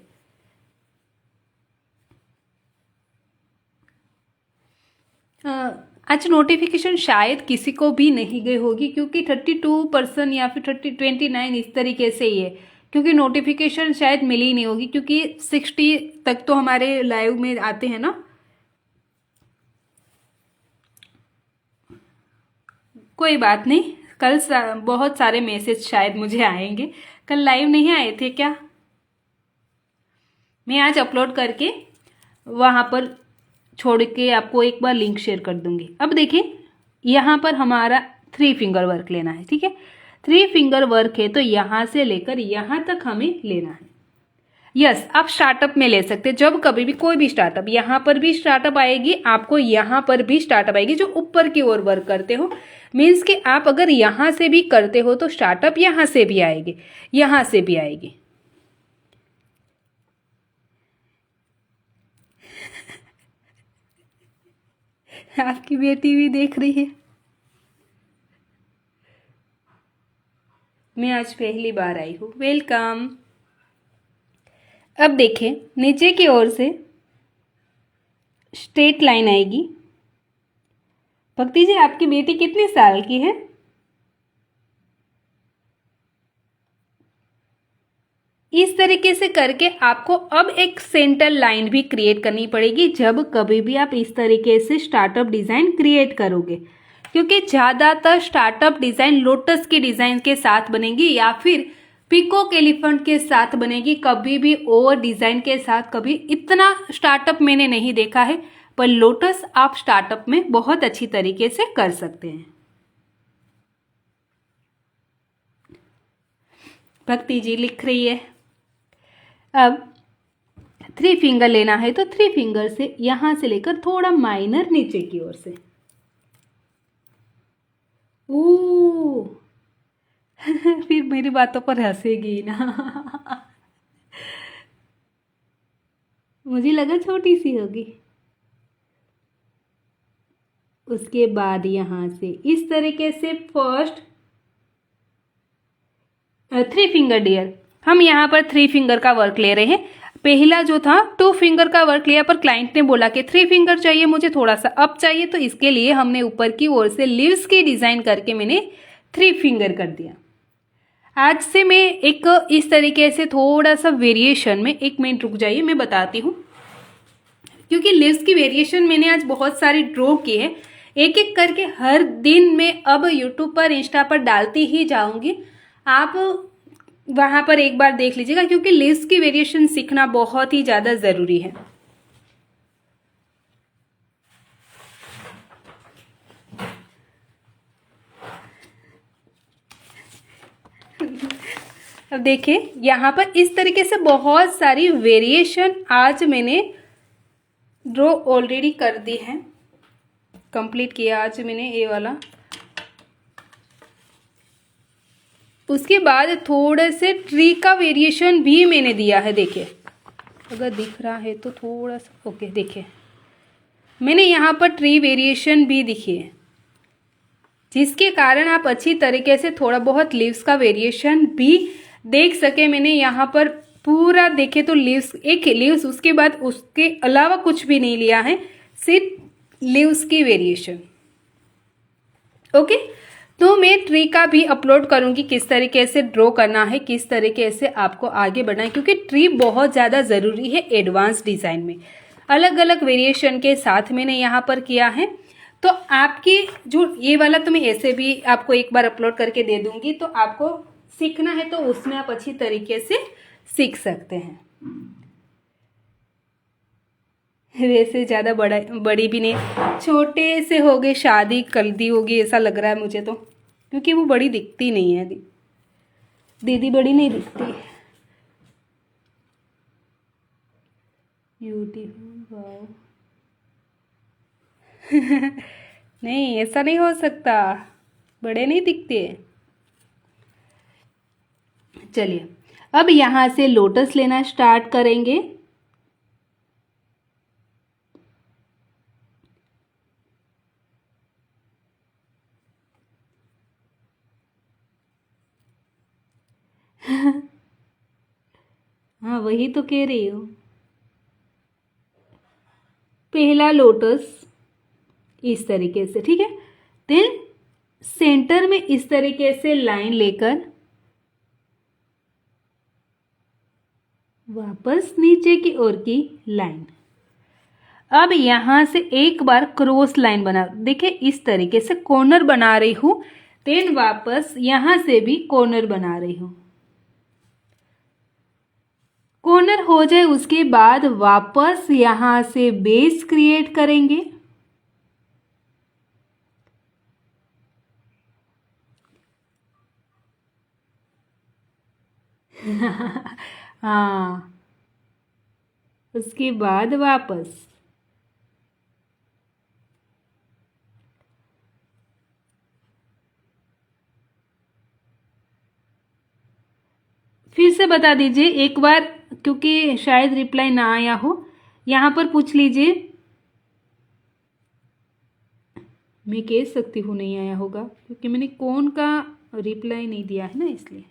आज नोटिफिकेशन शायद किसी को भी नहीं गई होगी, क्योंकि 32% या फिर 29 इस तरीके से ही है, क्योंकि नोटिफिकेशन शायद मिली ही नहीं होगी, क्योंकि 60 तक तो हमारे लाइव में आते हैं ना। कोई बात नहीं, कल बहुत सारे मैसेज शायद मुझे आएंगे। कल लाइव नहीं आए थे क्या? मैं आज अपलोड करके वहाँ पर छोड़ के आपको एक बार लिंक शेयर कर दूंगी। अब देखिए, यहाँ पर हमारा 3 फिंगर वर्क लेना है, ठीक है। 3 फिंगर वर्क है तो यहाँ से लेकर यहाँ तक हमें लेना है। यस, आप स्टार्टअप में ले सकते हैं, जब कभी भी कोई भी स्टार्टअप, यहाँ पर भी स्टार्टअप आएगी आपको, यहाँ पर भी स्टार्टअप आएगी, जो ऊपर की ओर वर्क करते हो। मीन्स कि आप अगर यहाँ से भी करते हो तो स्टार्टअप यहाँ से भी आएगी, यहाँ से भी आएगी। आपकी बेटी भी देख रही है। मैं आज पहली बार आई हूँ, वेलकम। अब देखिए, नीचे की ओर से स्ट्रेट लाइन आएगी। भक्ति जी, आपकी बेटी कितने साल की है? इस तरीके से करके आपको अब एक सेंटर लाइन भी क्रिएट करनी पड़ेगी जब कभी भी आप इस तरीके से स्टार्टअप डिज़ाइन क्रिएट करोगे, क्योंकि ज़्यादातर स्टार्टअप डिज़ाइन लोटस की डिज़ाइन के साथ बनेगी या फिर पीकॉक एलिफेंट के साथ बनेगी, कभी भी और डिज़ाइन के साथ कभी इतना स्टार्टअप मैंने नहीं देखा है। पर लोटस आप स्टार्टअप में बहुत अच्छी तरीके से कर सकते हैं। भक्ति जी लिख रही है। अब 3 फिंगर लेना है तो 3 फिंगर से यहां से लेकर थोड़ा माइनर नीचे की ओर से। ओ फिर मेरी बातों पर हंसेगी ना। मुझे लगा छोटी सी होगी। उसके बाद यहां से इस तरीके से फर्स्ट 3 फिंगर डियर, हम यहाँ पर 3 फिंगर का वर्क ले रहे हैं। पहला जो था 2 फिंगर का वर्क लिया, पर क्लाइंट ने बोला कि 3 फिंगर चाहिए मुझे, थोड़ा सा अप चाहिए, तो इसके लिए हमने ऊपर की ओर से लीव्स की डिजाइन करके मैंने 3 फिंगर कर दिया। आज से मैं एक इस तरीके से थोड़ा सा वेरिएशन में, 1 मिनट रुक जाइए मैं बताती हूँ, क्योंकि लीव्स की वेरिएशन मैंने आज बहुत सारी ड्रॉ की है, एक एक करके हर दिन मैं अब यूट्यूब पर, इंस्टा पर डालती ही जाऊंगी। आप वहां पर एक बार देख लीजिएगा, क्योंकि लीव्स की वेरिएशन सीखना बहुत ही ज़्यादा ज़रूरी है। अब देखिए, यहाँ पर इस तरीके से बहुत सारी वेरिएशन आज मैंने ड्रॉ ऑलरेडी कर दी है, कंप्लीट किया आज मैंने ये वाला। उसके बाद थोड़े से ट्री का वेरिएशन भी मैंने दिया है, देखिए अगर दिख रहा है तो थोड़ा सा, ओके देखिए मैंने यहाँ पर ट्री वेरिएशन भी दिखी है, जिसके कारण आप अच्छी तरीके से थोड़ा बहुत लीव्स का वेरिएशन भी देख सके। मैंने यहाँ पर पूरा देखे तो लीव्स, एक लीव्स, उसके बाद उसके अलावा कुछ भी नहीं लिया है, सिर्फ लीव्स की वेरिएशन। ओके, तो मैं ट्री का भी अपलोड करूंगी, किस तरीके से ड्रॉ करना है, किस तरीके से आपको आगे बढ़ना है, क्योंकि ट्री बहुत ज़्यादा ज़रूरी है एडवांस डिज़ाइन में। अलग अलग वेरिएशन के साथ मैंने यहाँ पर किया है। तो आपकी जो ये वाला तो मैं ऐसे भी आपको एक बार अपलोड करके दे दूंगी, तो आपको सीखना है तो उसमें आप अच्छी तरीके से सीख सकते हैं। वैसे ज़्यादा बड़ी भी नहीं, छोटे से हो गए, शादी कर दी होगी ऐसा लग रहा है मुझे तो, क्योंकि वो बड़ी दिखती नहीं है। दीदी बड़ी नहीं दिखती। Beautiful, wow. नहीं, ऐसा नहीं हो सकता, बड़े नहीं दिखते। चलिए, अब यहाँ से लोटस लेना स्टार्ट करेंगे। हाँ वही तो कह रही हूँ। पहला लोटस इस तरीके से, ठीक है। देन सेंटर में इस तरीके से लाइन लेकर वापस नीचे की ओर की लाइन। अब यहां से एक बार क्रॉस लाइन बना, देखिए इस तरीके से कॉर्नर बना रही हूं। देन वापस यहां से भी कॉर्नर बना रही हूं। कॉर्नर हो जाए उसके बाद वापस यहां से बेस क्रिएट करेंगे। हाँ, उसके बाद वापस फिर से बता दीजिए एक बार, क्योंकि शायद रिप्लाई ना आया हो। यहाँ पर पूछ लीजिए। मैं कह सकती हूँ नहीं आया होगा, क्योंकि मैंने कौन का रिप्लाई नहीं दिया है ना, इसलिए।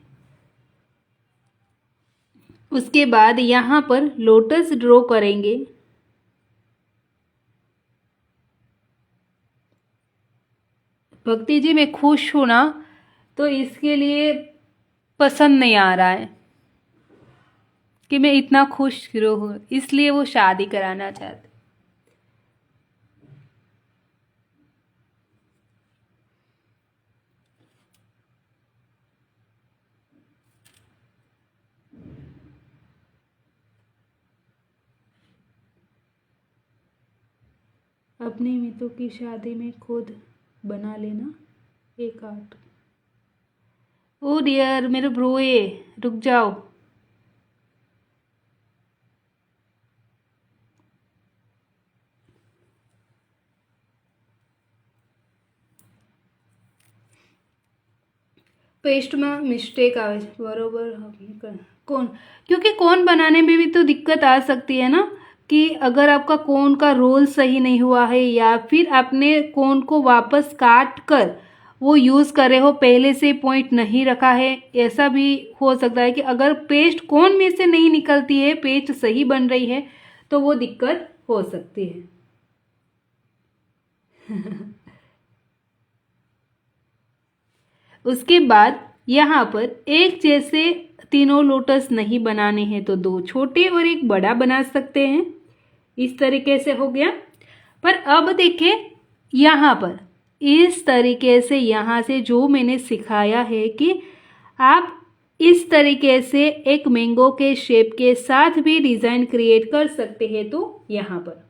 उसके बाद यहाँ पर लोटस ड्रॉ करेंगे। भक्ति जी मैं खुश हूं ना, तो इसके लिए पसंद नहीं आ रहा है कि मैं इतना खुश रहूं, इसलिए वो शादी कराना चाहते। अपने मित्रों की शादी में खुद बना लेना एक आर्ट। ओ डियर मेरे ब्रोए, रुक जाओ। पेस्ट में मिस्टेक आवे बरोबर। कौन, क्योंकि कौन बनाने में भी तो दिक्कत आ सकती है ना, कि अगर आपका कोन का रोल सही नहीं हुआ है, या फिर आपने कोन को वापस काट कर वो यूज़ करे हो, पहले से पॉइंट नहीं रखा है, ऐसा भी हो सकता है कि अगर पेस्ट कोन में से नहीं निकलती है, पेस्ट सही बन रही है, तो वो दिक्कत हो सकती है। उसके बाद यहाँ पर एक जैसे तीनों लोटस नहीं बनाने हैं तो दो छोटे और एक बड़ा बना सकते हैं। इस तरीके से हो गया। पर अब देखें यहाँ पर इस तरीके से, यहाँ से जो मैंने सिखाया है कि आप इस तरीके से एक मैंगो के शेप के साथ भी डिज़ाइन क्रिएट कर सकते हैं। तो यहाँ पर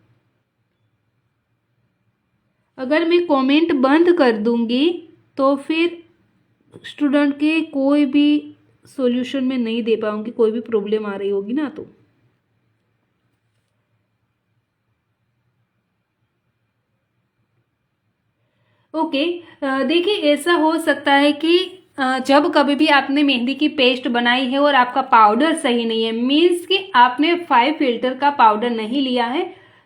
अगर मैं कमेंट बंद कर दूंगी तो फिर स्टूडेंट के कोई भी सॉल्यूशन में नहीं दे पाऊंगी, कोई भी प्रॉब्लम आ रही होगी ना तो। ओके, देखिए ऐसा हो सकता है कि जब कभी भी आपने मेहंदी की पेस्ट बनाई है और आपका पाउडर सही नहीं है, मीन्स कि आपने 5 फिल्टर का पाउडर नहीं लिया है,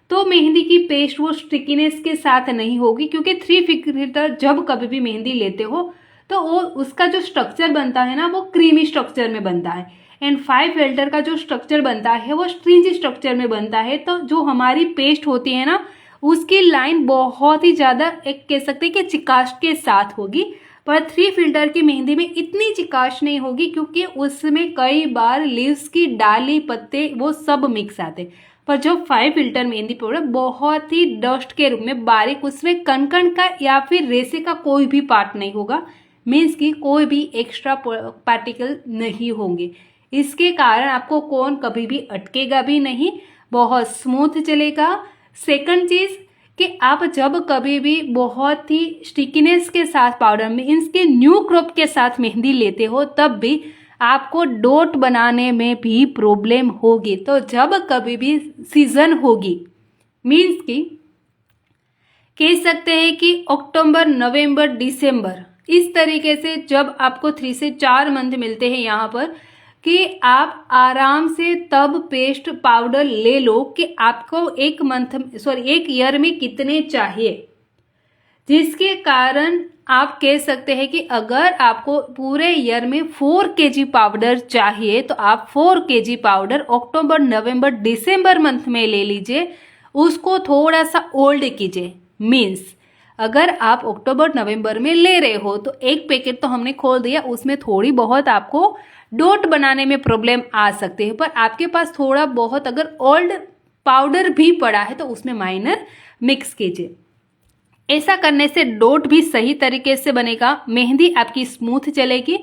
तो मेहंदी की पेस्ट वो स्टिकीनेस के साथ नहीं होगी। क्योंकि 3 फिल्टर जब कभी भी मेहंदी लेते हो तो वो उसका जो स्ट्रक्चर बनता है ना, वो क्रीमी स्ट्रक्चर में बनता है। एंड 5 फिल्टर का जो स्ट्रक्चर बनता है वो स्ट्रिंजी स्ट्रक्चर में बनता है। तो जो हमारी पेस्ट होती है ना, उसकी लाइन बहुत ही ज़्यादा, एक कह सकते हैं कि चिकाश के साथ होगी। पर 3 फिल्टर की मेहंदी में इतनी चिकाश नहीं होगी, क्योंकि उसमें कई बार लीव्स की डाली पत्ते वो सब मिक्स आते। पर जो 5 फिल्टर मेहंदी पाउडर बहुत ही डस्ट के रूप में बारीक, उसमें कण का या फिर रेसे का कोई भी पार्ट नहीं होगा, मीन्स कि कोई भी एक्स्ट्रा पार्टिकल नहीं होंगे। इसके कारण आपको कोन कभी भी अटकेगा भी नहीं, बहुत स्मूथ चलेगा। सेकंड चीज कि आप जब कभी भी बहुत ही स्टिकीनेस के साथ पाउडर में इसके न्यू क्रॉप के साथ मेहंदी लेते हो, तब भी आपको डॉट बनाने में भी प्रॉब्लम होगी। तो जब कभी भी सीजन होगी, मीन्स कि कह सकते हैं कि अक्टूबर, नवंबर, दिसंबर, इस तरीके से जब आपको 3 से 4 मंथ मिलते हैं यहाँ पर, कि आप आराम से तब पेस्ट पाउडर ले लो कि आपको एक ईयर में कितने चाहिए। जिसके कारण आप कह सकते हैं कि अगर आपको पूरे ईयर में 4 kg पाउडर चाहिए तो आप 4 kg पाउडर अक्टूबर, नवंबर, दिसंबर मंथ में ले लीजिए, उसको थोड़ा सा ओल्ड कीजिए। मीन्स अगर आप अक्टूबर नवंबर में ले रहे हो तो एक पैकेट तो हमने खोल दिया, उसमें थोड़ी बहुत आपको डोट बनाने में प्रॉब्लम आ सकती है, पर आपके पास थोड़ा बहुत अगर ओल्ड पाउडर भी पड़ा है तो उसमें माइनर मिक्स कीजिए। ऐसा करने से डोट भी सही तरीके से बनेगा, मेहंदी आपकी स्मूथ चलेगी।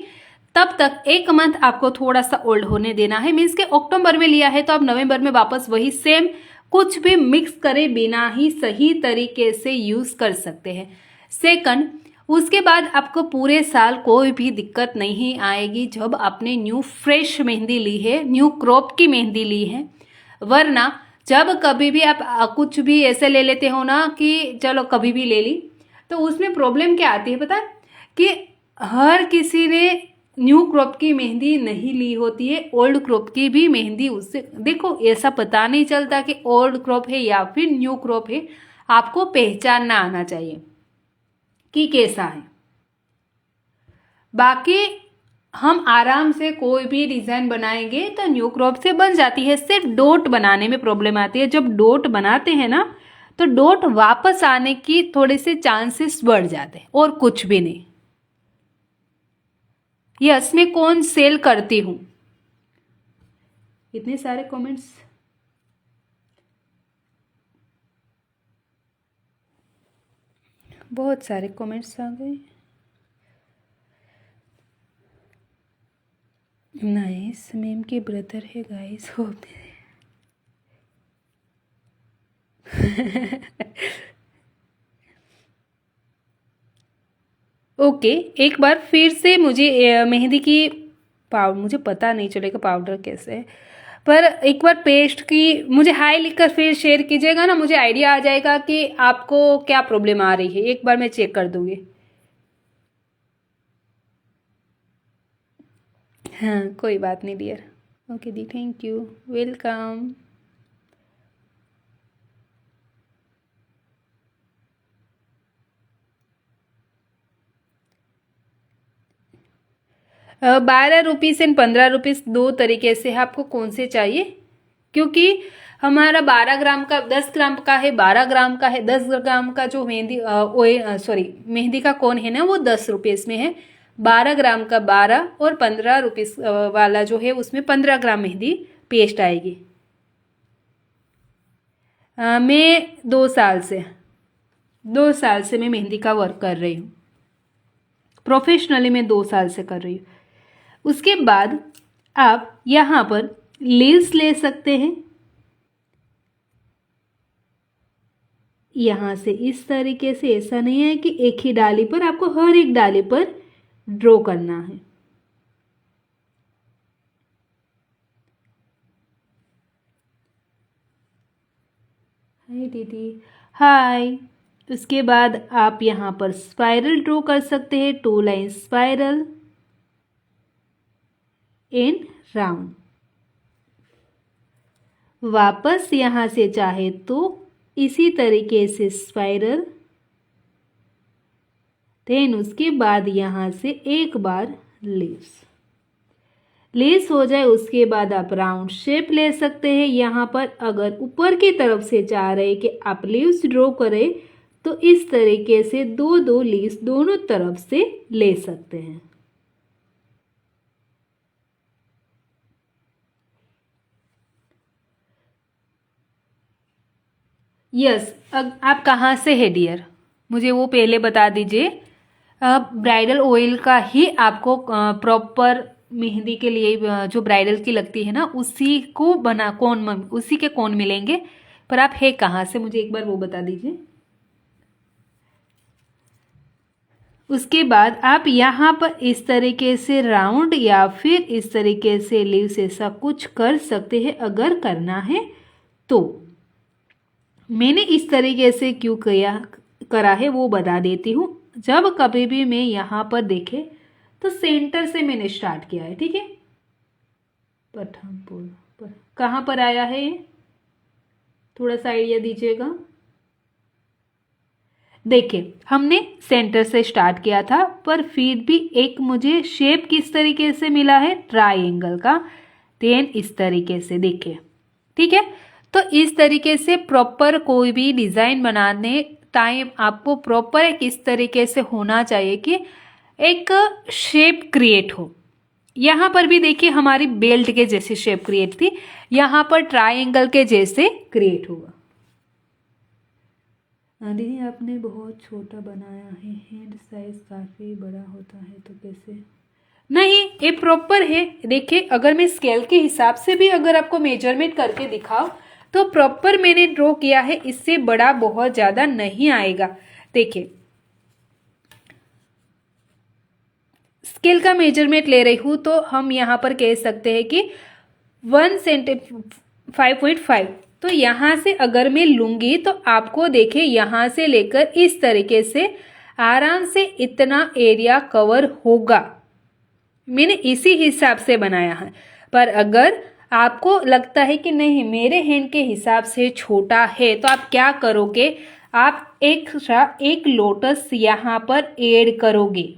तब तक 1 मंथ आपको थोड़ा सा ओल्ड होने देना है। मीन्स के अक्टूबर में लिया है तो आप नवंबर में वापस वही सेम कुछ भी मिक्स करे बिना ही सही तरीके से यूज कर सकते हैं। सेकंड, उसके बाद आपको पूरे साल कोई भी दिक्कत नहीं आएगी जब आपने न्यू फ्रेश मेहंदी ली है, न्यू क्रॉप की मेहंदी ली है। वरना जब कभी भी आप कुछ भी ऐसे ले लेते हो ना कि चलो कभी भी ले ली, तो उसमें प्रॉब्लम क्या आती है पता है कि हर किसी ने न्यू क्रॉप की मेहंदी नहीं ली होती है, ओल्ड क्रॉप की भी मेहंदी उससे देखो ऐसा पता नहीं चलता कि ओल्ड क्रॉप है या फिर न्यू क्रॉप है। आपको पहचानना आना चाहिए कि कैसा है। बाकी हम आराम से कोई भी डिज़ाइन बनाएंगे तो न्यू क्रॉप से बन जाती है, सिर्फ डॉट बनाने में प्रॉब्लम आती है। जब डॉट बनाते हैं ना तो डॉट वापस आने की थोड़े से चांसेस बढ़ जाते हैं, और कुछ भी नहीं। यस, मैं कौन सेल करती हूँ। इतने सारे कमेंट्स, बहुत सारे कमेंट्स आ गए। नाइस, मैम के ब्रदर है गाइस हो ओके, एक बार फिर से मुझे मेहंदी की पाउडर, मुझे पता नहीं चलेगा पाउडर कैसे है, पर एक बार पेस्ट की मुझे हाई लिखकर फिर शेयर कीजिएगा ना, मुझे आइडिया आ जाएगा कि आपको क्या प्रॉब्लम आ रही है। एक बार मैं चेक कर दूंगी। हाँ कोई बात नहीं डियर। ओके दी, थैंक यू, वेलकम। ₹12 एंड ₹15 दो तरीके से है, आपको कौन से चाहिए? क्योंकि हमारा 12 ग्राम का, 10 ग्राम का है, 12 ग्राम का है। 10 ग्राम का जो मेहंदी मेहंदी का कोन है ना वो ₹10 में है। 12 ग्राम का 12 और ₹15 वाला जो है उसमें 15 ग्राम मेहंदी पेस्ट आएगी। मैं 2 साल से मैं मेहंदी का वर्क कर रही हूँ, प्रोफेशनली मैं 2 साल से कर रही हूँ। उसके बाद आप यहाँ पर लीव्स ले सकते हैं, यहाँ से इस तरीके से। ऐसा नहीं है कि एक ही डाली पर, आपको हर एक डाली पर ड्रॉ करना है। हाय दीदी, हाय। उसके बाद आप यहाँ पर स्पाइरल ड्रॉ कर सकते हैं, 2 लाइन स्पाइरल इन राउंड। वापस यहाँ से चाहे तो इसी तरीके से स्पाइरल, देन उसके बाद यहाँ से एक बार लेस हो जाए उसके बाद आप राउंड शेप ले सकते हैं। यहाँ पर अगर ऊपर की तरफ से चाह रहे कि आप लीव्स ड्रॉ करें तो इस तरीके से 2-2 लीव्स दोनों तरफ से ले सकते हैं। यस, आप कहाँ से है डियर, मुझे वो पहले बता दीजिए। ब्राइडल ऑयल का ही आपको प्रॉपर मेहंदी के लिए जो ब्राइडल की लगती है ना उसी को उसी के कोन मिलेंगे, पर आप है कहाँ से मुझे एक बार वो बता दीजिए। उसके बाद आप यहाँ पर इस तरीके से राउंड या फिर इस तरीके से लीव्स ऐसा कुछ कर सकते हैं अगर करना है तो। मैंने इस तरीके से क्यों करा है वो बता देती हूँ। जब कभी भी मैं यहाँ पर देखे तो सेंटर से मैंने स्टार्ट किया है, ठीक है। पठानपुर पर कहाँ पर आया है ये, थोड़ा सा आइडिया दीजिएगा। देखिए हमने सेंटर से स्टार्ट किया था, पर फिर भी एक मुझे शेप किस तरीके से मिला है, ट्राइंगल का। देन इस तरीके से देखिए, ठीक है। तो इस तरीके से प्रॉपर कोई भी डिज़ाइन बनाने टाइम आपको प्रॉपर एक इस तरीके से होना चाहिए कि एक शेप क्रिएट हो। यहाँ पर भी देखिए हमारी बेल्ट के जैसी शेप क्रिएट थी, यहाँ पर ट्राइंगल के जैसे क्रिएट हुआ। दीदी आपने बहुत छोटा बनाया है, हैंड साइज काफ़ी बड़ा होता है तो कैसे? नहीं, ये प्रॉपर है। देखिए अगर मैं स्केल के हिसाब से भी अगर आपको मेजरमेंट करके दिखाऊं तो प्रॉपर मैंने ड्रॉ किया है, इससे बड़ा बहुत ज़्यादा नहीं आएगा। देखिए स्केल का मेजरमेंट ले रही हूँ तो हम यहाँ पर कह सकते हैं कि 5.5। तो यहाँ से अगर मैं लूँगी तो आपको देखिए यहाँ से लेकर इस तरीके से आराम से इतना एरिया कवर होगा। मैंने इसी हिसाब से बनाया है। पर अगर आपको लगता है कि नहीं मेरे हैंड के हिसाब से छोटा है तो आप क्या करोगे, आप एक लोटस यहाँ पर ऐड करोगे।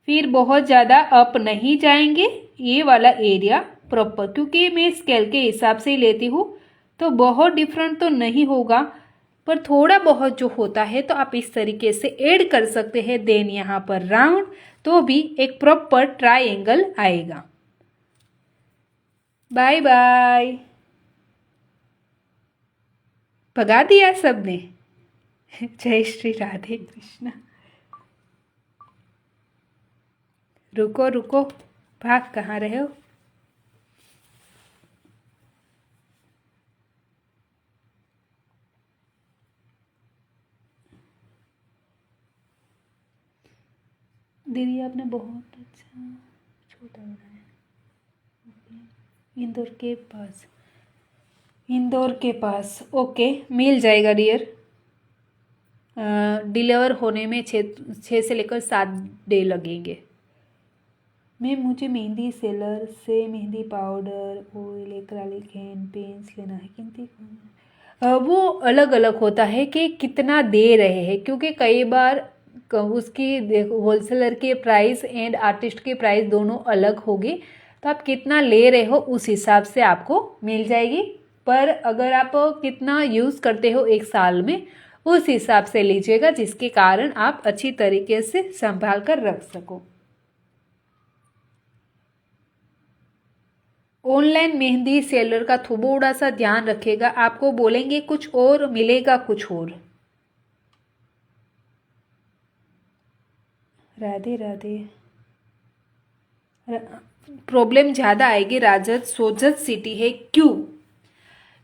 फिर बहुत ज़्यादा अप नहीं जाएंगे, ये वाला एरिया प्रॉपर, क्योंकि मैं स्केल के हिसाब से ही लेती हूँ तो बहुत डिफरेंट तो नहीं होगा, पर थोड़ा बहुत जो होता है तो आप इस तरीके से ऐड कर सकते हैं। देन यहाँ पर राउंड, तो भी एक प्रॉपर ट्रायंगल आएगा। Bye bye. भगा दिया सबने। जय श्री राधे कृष्ण। रुको रुको, भाग कहाँ रहे हो? दीदी आपने बहुत अच्छा छोटा बनाया। इंदौर के पास ओके, मिल जाएगा डियर। डिलीवर होने में 6 से लेकर 7 डे लगेंगे। मुझे मेहंदी सेलर से mehndi powder, oil, acrylic hand paints लेना है, कितनी? वो अलग अलग होता है कि कितना दे रहे हैं, क्योंकि कई बार उसकी देखो होलसेलर के प्राइस एंड आर्टिस्ट के प्राइस दोनों अलग होगी, तो आप कितना ले रहे हो उस हिसाब से आपको मिल जाएगी। पर अगर आप कितना यूज़ करते हो एक साल में, उस हिसाब से लीजिएगा, जिसके कारण आप अच्छी तरीके से संभाल कर रख सको। ऑनलाइन मेहंदी सेलर का थोड़ा सा ध्यान रखेगा, आपको बोलेंगे कुछ और मिलेगा कुछ और। राधे राधे। प्रॉब्लम ज़्यादा आएगी। राजत सोजत सिटी है, क्यों?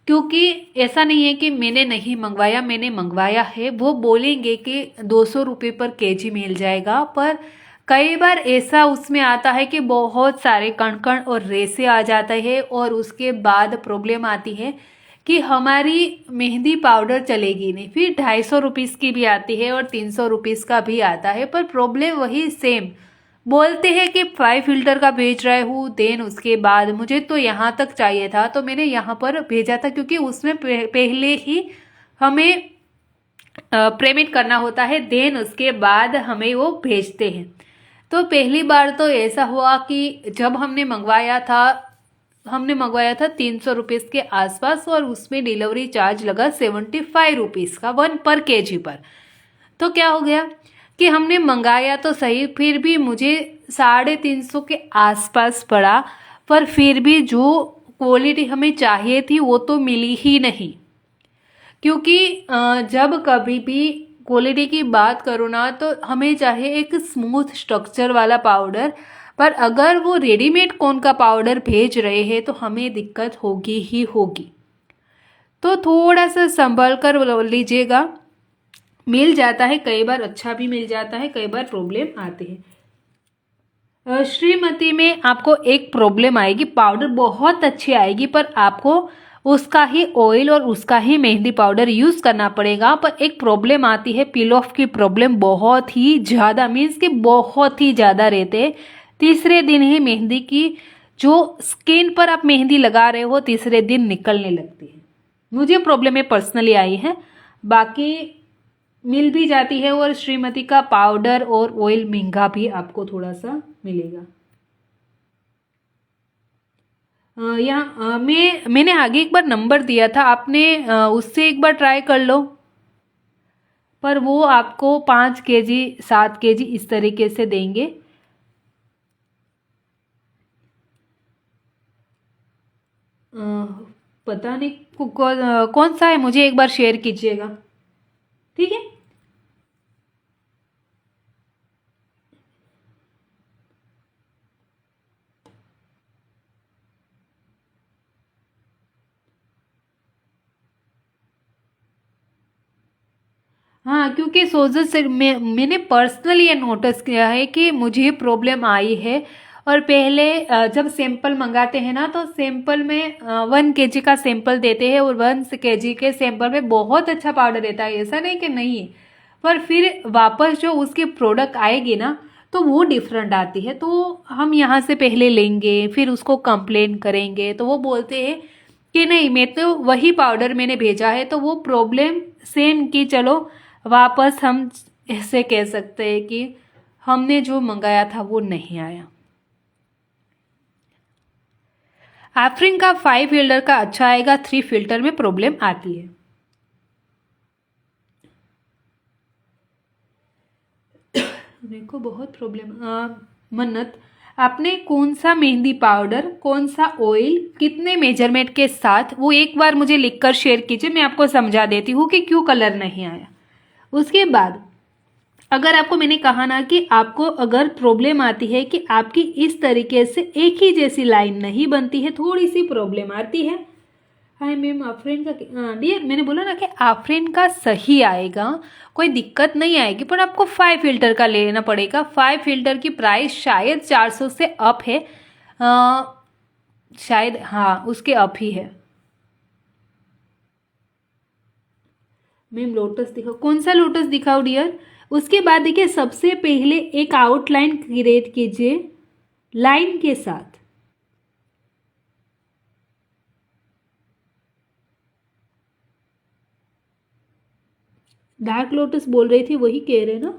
क्योंकि ऐसा नहीं है कि मैंने नहीं मंगवाया, मैंने मंगवाया है। वो बोलेंगे कि 200 रुपये पर केजी मिल जाएगा, पर कई बार ऐसा उसमें आता है कि बहुत सारे कण और रेसे आ जाते हैं, और उसके बाद प्रॉब्लम आती है कि हमारी मेहंदी पाउडर चलेगी नहीं। फिर 250 रुपीज़ की भी आती है और 300 रुपीज़ का भी आता है, पर प्रॉब्लम वही सेम। बोलते हैं कि 5 फिल्टर का भेज रहे हूँ, देन उसके बाद मुझे तो यहाँ तक चाहिए था तो मैंने यहाँ पर भेजा था, क्योंकि उसमें पहले ही हमें पेमेंट करना होता है, देन उसके बाद हमें वो भेजते हैं। तो पहली बार तो ऐसा हुआ कि जब हमने मंगवाया था 300 रुपीज़ के आसपास, और उसमें डिलीवरी चार्ज लगा 75 रुपीज़ का 1 पर केजी पर। तो क्या हो गया कि हमने मंगाया तो सही, फिर भी मुझे 350 के आसपास पड़ा, पर फिर भी जो क्वालिटी हमें चाहिए थी वो तो मिली ही नहीं। क्योंकि जब कभी भी क्वालिटी की बात करो ना, तो हमें चाहिए एक स्मूथ स्ट्रक्चर वाला पाउडर, पर अगर वो रेडीमेड कौन का पाउडर भेज रहे हैं तो हमें दिक्कत होगी ही होगी। तो थोड़ा सा संभल कर लीजिएगा, मिल जाता है, कई बार अच्छा भी मिल जाता है, कई बार प्रॉब्लम आती है। श्रीमती में आपको एक प्रॉब्लम आएगी, पाउडर बहुत अच्छी आएगी, पर आपको उसका ही ऑयल और उसका ही मेहंदी पाउडर यूज़ करना पड़ेगा। पर एक प्रॉब्लम आती है, पील ऑफ की प्रॉब्लम बहुत ही ज़्यादा, मीन्स कि बहुत ही ज़्यादा रहते हैं। तीसरे दिन ही मेहंदी की जो स्किन पर आप मेहंदी लगा रहे हो तीसरे दिन निकलने लगती है। मुझे प्रॉब्लम है पर्सनली आई है, बाकी मिल भी जाती है और श्रीमती का पाउडर और ऑयल महंगा भी आपको थोड़ा सा मिलेगा। यहाँ मैंने आगे एक बार नंबर दिया था, आपने उससे एक बार ट्राई कर लो, पर वो आपको 5 kg 7 kg इस तरीके से देंगे। पता नहीं कौन सा है, मुझे एक बार शेयर कीजिएगा, ठीक है। हाँ, क्योंकि सोजस से मैंने पर्सनली ये नोटिस किया है कि मुझे प्रॉब्लम आई है। और पहले जब सैंपल मंगाते हैं ना, तो सैंपल में 1 kg का सैंपल देते हैं और 1 kg के सैंपल में बहुत अच्छा पाउडर रहता है, ऐसा नहीं कि नहीं है। पर फिर वापस जो उसकी प्रोडक्ट आएगी ना, तो वो डिफरेंट आती है। तो हम यहाँ से पहले लेंगे, फिर उसको कंप्लेन करेंगे, तो वो बोलते हैं कि नहीं, मैं तो वही पाउडर मैंने भेजा है। तो वो प्रॉब्लम सेम कि चलो वापस हम ऐसे कह सकते हैं कि हमने जो मंगाया था वो नहीं आया। आफरीन का 5 फिल्टर का अच्छा आएगा, 3 फिल्टर में प्रॉब्लम आती है। मेरे को बहुत प्रॉब्लम। मन्नत, आपने कौन सा मेहंदी पाउडर, कौन सा ऑयल, कितने मेजरमेंट के साथ, वो एक बार मुझे लिखकर शेयर कीजिए, मैं आपको समझा देती हूँ कि क्यों कलर नहीं आया। उसके बाद अगर आपको मैंने कहा ना कि आपको अगर प्रॉब्लम आती है कि आपकी इस तरीके से एक ही जैसी लाइन नहीं बनती है, थोड़ी सी प्रॉब्लम आती है। हाय मैम, आफरीन का डियर, मैंने बोला ना कि आफरीन का सही आएगा, कोई दिक्कत नहीं आएगी, पर आपको 5 फिल्टर का लेना पड़ेगा। 5 फिल्टर की प्राइस शायद 400 से अप है, शायद, हाँ उसके अप ही है। मैम लोटस दिखाओ, कौन सा लोटस दिखाओ डियर। उसके बाद देखिए, सबसे पहले एक आउटलाइन क्रिएट कीजिए लाइन के साथ। डार्क लोटस बोल रही थी, वही कह रहे ना।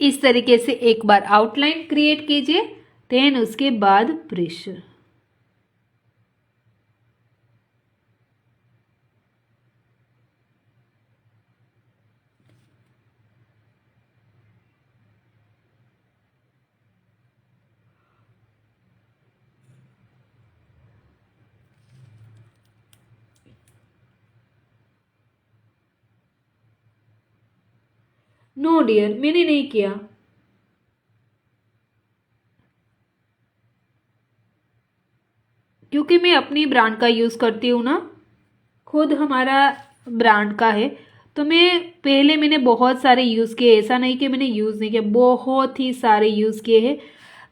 इस तरीके से एक बार आउटलाइन क्रिएट कीजिए, देन उसके बाद प्रेशर। नो डियर, मैंने नहीं किया। क्योंकि मैं अपनी ब्रांड का यूज़ करती हूँ ना, खुद हमारा ब्रांड का है। तो मैंने बहुत सारे यूज़ किए, ऐसा नहीं कि मैंने यूज़ नहीं किया, बहुत ही सारे यूज़ किए हैं।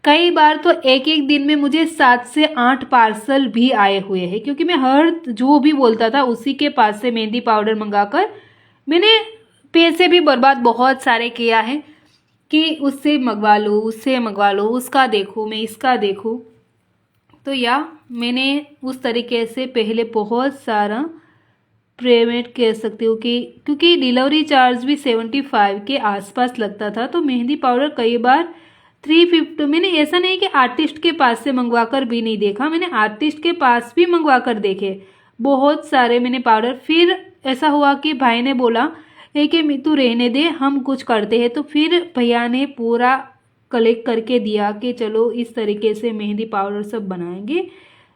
कई बार तो एक एक दिन में मुझे 7 से 8 पार्सल भी आए हुए हैं, क्योंकि मैं हर जो भी बोलता था उसी के पास से मेहंदी पाउडर मंगाकर मैंने पैसे भी बर्बाद बहुत सारे किया है कि उससे मंगवा लो, उससे मंगवा लो, उसका देखो, मैं इसका देखूँ। तो या मैंने उस तरीके से पहले बहुत सारा पेमेंट कह सकती हूँ कि क्योंकि डिलीवरी चार्ज भी 75 के आसपास लगता था। तो मेहंदी पाउडर कई बार 350, मैंने ऐसा नहीं कि आर्टिस्ट के पास से मंगवा कर भी नहीं देखा, मैंने आर्टिस्ट के पास भी मंगवा कर देखे बहुत सारे मैंने पाउडर। फिर ऐसा हुआ कि भाई ने बोला कि तू रहने दे, हम कुछ करते हैं। तो फिर भैया ने पूरा कलेक्ट करके दिया कि चलो इस तरीके से मेहंदी पाउडर सब बनाएंगे,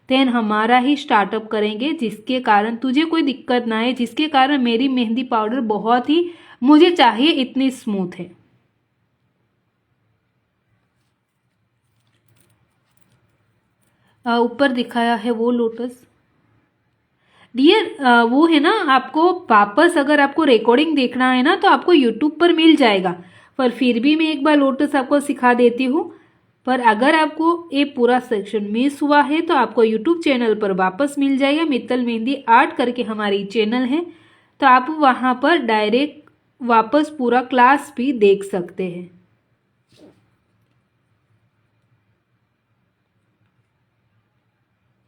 देन हमारा ही स्टार्टअप करेंगे, जिसके कारण तुझे कोई दिक्कत ना आए, जिसके कारण मेरी मेहंदी पाउडर बहुत ही मुझे चाहिए इतनी स्मूथ है। ऊपर दिखाया है वो लोटस। डियर वो है ना, आपको वापस अगर आपको रिकॉर्डिंग देखना है ना तो आपको यूट्यूब पर मिल जाएगा, पर फिर भी मैं एक बार लोटस आपको सिखा देती हूँ। पर अगर आपको ये पूरा सेक्शन मिस हुआ है तो आपको यूट्यूब चैनल पर वापस मिल जाएगा, मित्तल मेहंदी आर्ट करके हमारी चैनल है, तो आप वहाँ पर डायरेक्ट वापस पूरा क्लास भी देख सकते हैं।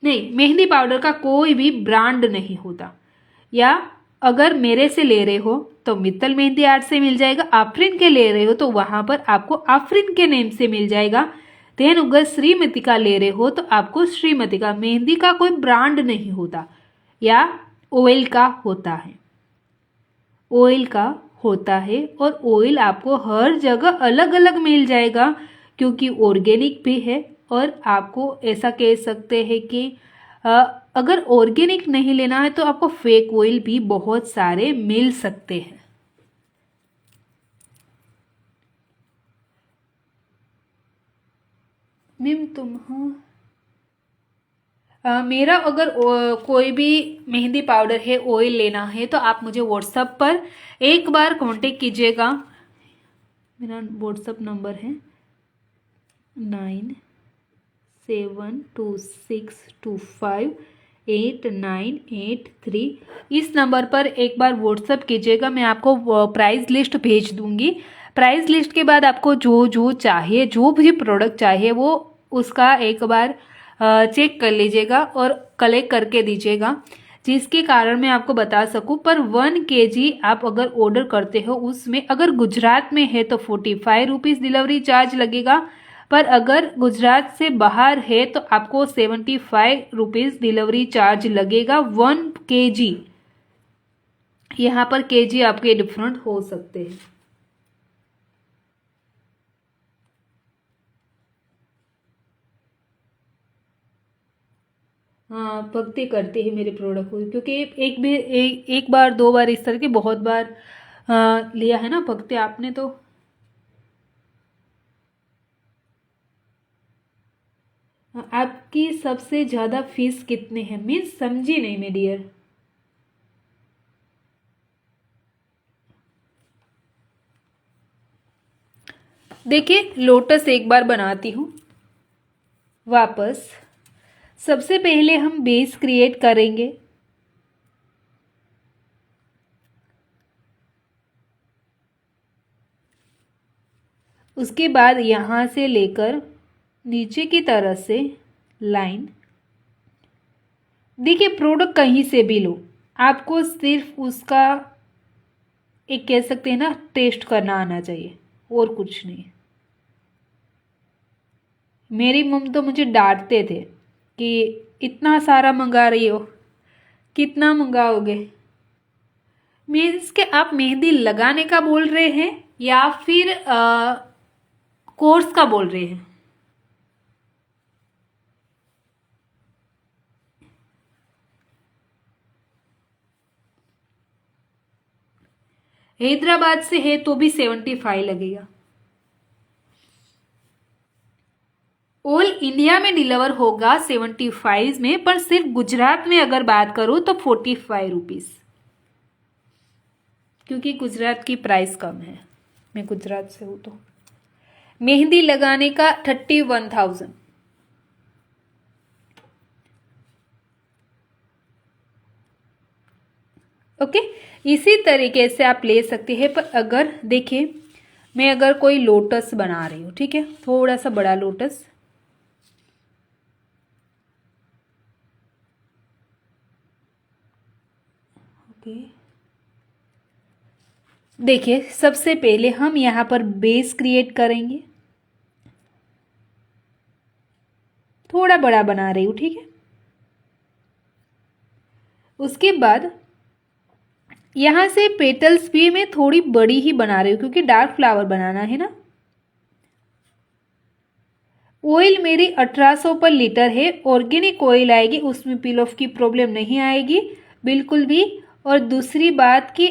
नहीं, मेहंदी पाउडर का कोई भी ब्रांड नहीं होता, या अगर मेरे से ले रहे हो तो मित्तल मेहंदी आर्ट से मिल जाएगा, आफरीन के ले रहे हो तो वहाँ पर आपको आफरीन के नेम से मिल जाएगा। देन अगर श्रीमती का ले रहे हो तो आपको श्रीमती का, मेहंदी का कोई ब्रांड नहीं होता, या ऑयल का होता है, ऑयल का होता है, और ऑयल आपको हर जगह अलग अलग मिल जाएगा क्योंकि ऑर्गेनिक भी है। और आपको ऐसा कह सकते हैं कि अगर ऑर्गेनिक नहीं लेना है तो आपको फेक ऑयल भी बहुत सारे मिल सकते हैं। मैम मेरा अगर कोई भी मेहंदी पाउडर है, ऑयल लेना है तो आप मुझे व्हाट्सएप पर एक बार कांटेक्ट कीजिएगा। मेरा व्हाट्सएप नंबर है 9772625898 इस नंबर पर एक बार व्हाट्सएप कीजिएगा, मैं आपको प्राइस लिस्ट भेज दूंगी। प्राइस लिस्ट के बाद आपको जो जो चाहिए, जो भी प्रोडक्ट चाहिए वो उसका एक बार चेक कर लीजिएगा और कलेक्ट करके दीजिएगा, जिसके कारण मैं आपको बता सकूं। पर 1 kg आप अगर ऑर्डर करते हो उसमें अगर गुजरात में है तो 45 रुपीज़ डिलीवरी चार्ज लगेगा, पर अगर गुजरात से बाहर है तो आपको 75 रुपीज़ डिलीवरी चार्ज लगेगा 1 kg। यहाँ पर kg आपके डिफरेंट हो सकते हैं। हाँ, भक्ति करते हैं मेरे प्रोडक्ट को, क्योंकि एक बार 2 बार इस तरह के बहुत बार लिया है ना भक्ति आपने। तो आपकी सबसे ज़्यादा फीस कितने हैं, मीन्स समझी नहीं मैं डियर। देखिए लोटस एक बार बनाती हूँ वापस। सबसे पहले हम बेस क्रिएट करेंगे, उसके बाद यहाँ से लेकर नीचे की तरह से लाइन। देखिए प्रोडक्ट कहीं से भी लो, आपको सिर्फ उसका एक कह सकते हैं ना टेस्ट करना आना चाहिए, और कुछ नहीं। मेरी मम्मी तो मुझे डांटते थे कि इतना सारा मंगा रही हो, कितना मंगाओगे। मीन्स के आप मेहंदी लगाने का बोल रहे हैं या फिर कोर्स का बोल रहे हैं। हैदराबाद से है तो भी 75 लगेगा। ऑल इंडिया में डिलीवर होगा 75 में, पर सिर्फ गुजरात में अगर बात करूं तो 45 रुपीज़, क्योंकि गुजरात की प्राइस कम है, मैं गुजरात से हूँ। तो मेहंदी लगाने का 31,000। ओके, इसी तरीके से आप ले सकते हैं। पर अगर देखिए मैं अगर कोई लोटस बना रही हूँ, ठीक है, थोड़ा सा बड़ा लोटस, ओके। देखिए सबसे पहले हम यहाँ पर बेस क्रिएट करेंगे, थोड़ा बड़ा बना रही हूँ, ठीक है। उसके बाद यहाँ से पेटल्स भी मैं थोड़ी बड़ी ही बना रही हूँ क्योंकि डार्क फ्लावर बनाना है ना। ऑयल मेरी 1800 पर लीटर है, ऑर्गेनिक ऑयल आएगी, उसमें पील ऑफ की प्रॉब्लम नहीं आएगी बिल्कुल भी। और दूसरी बात कि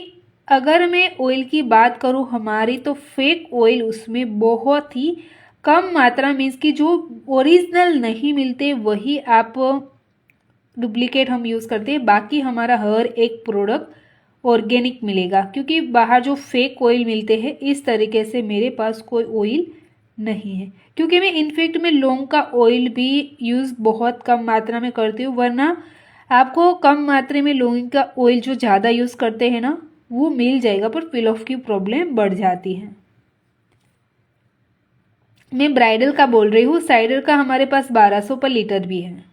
अगर मैं ऑयल की बात करूँ हमारी, तो फेक ऑयल उसमें बहुत ही कम मात्रा, मीन्स कि जो ओरिजिनल नहीं मिलते वही आप डुप्लीकेट हम यूज़ करते हैं, बाकी हमारा हर एक प्रोडक्ट ऑर्गेनिक मिलेगा, क्योंकि बाहर जो फेक ऑयल मिलते हैं इस तरीके से मेरे पास कोई ऑयल नहीं है। क्योंकि मैं लौंग का ऑयल भी यूज़ बहुत कम मात्रा में करती हूँ, वरना आपको कम मात्रा में लौंग का ऑयल जो ज़्यादा यूज़ करते हैं ना वो मिल जाएगा, पर पील ऑफ की प्रॉब्लम बढ़ जाती है। मैं ब्राइडल का बोल रही हूँ, साइडर का हमारे पास 1200 पर लीटर भी है।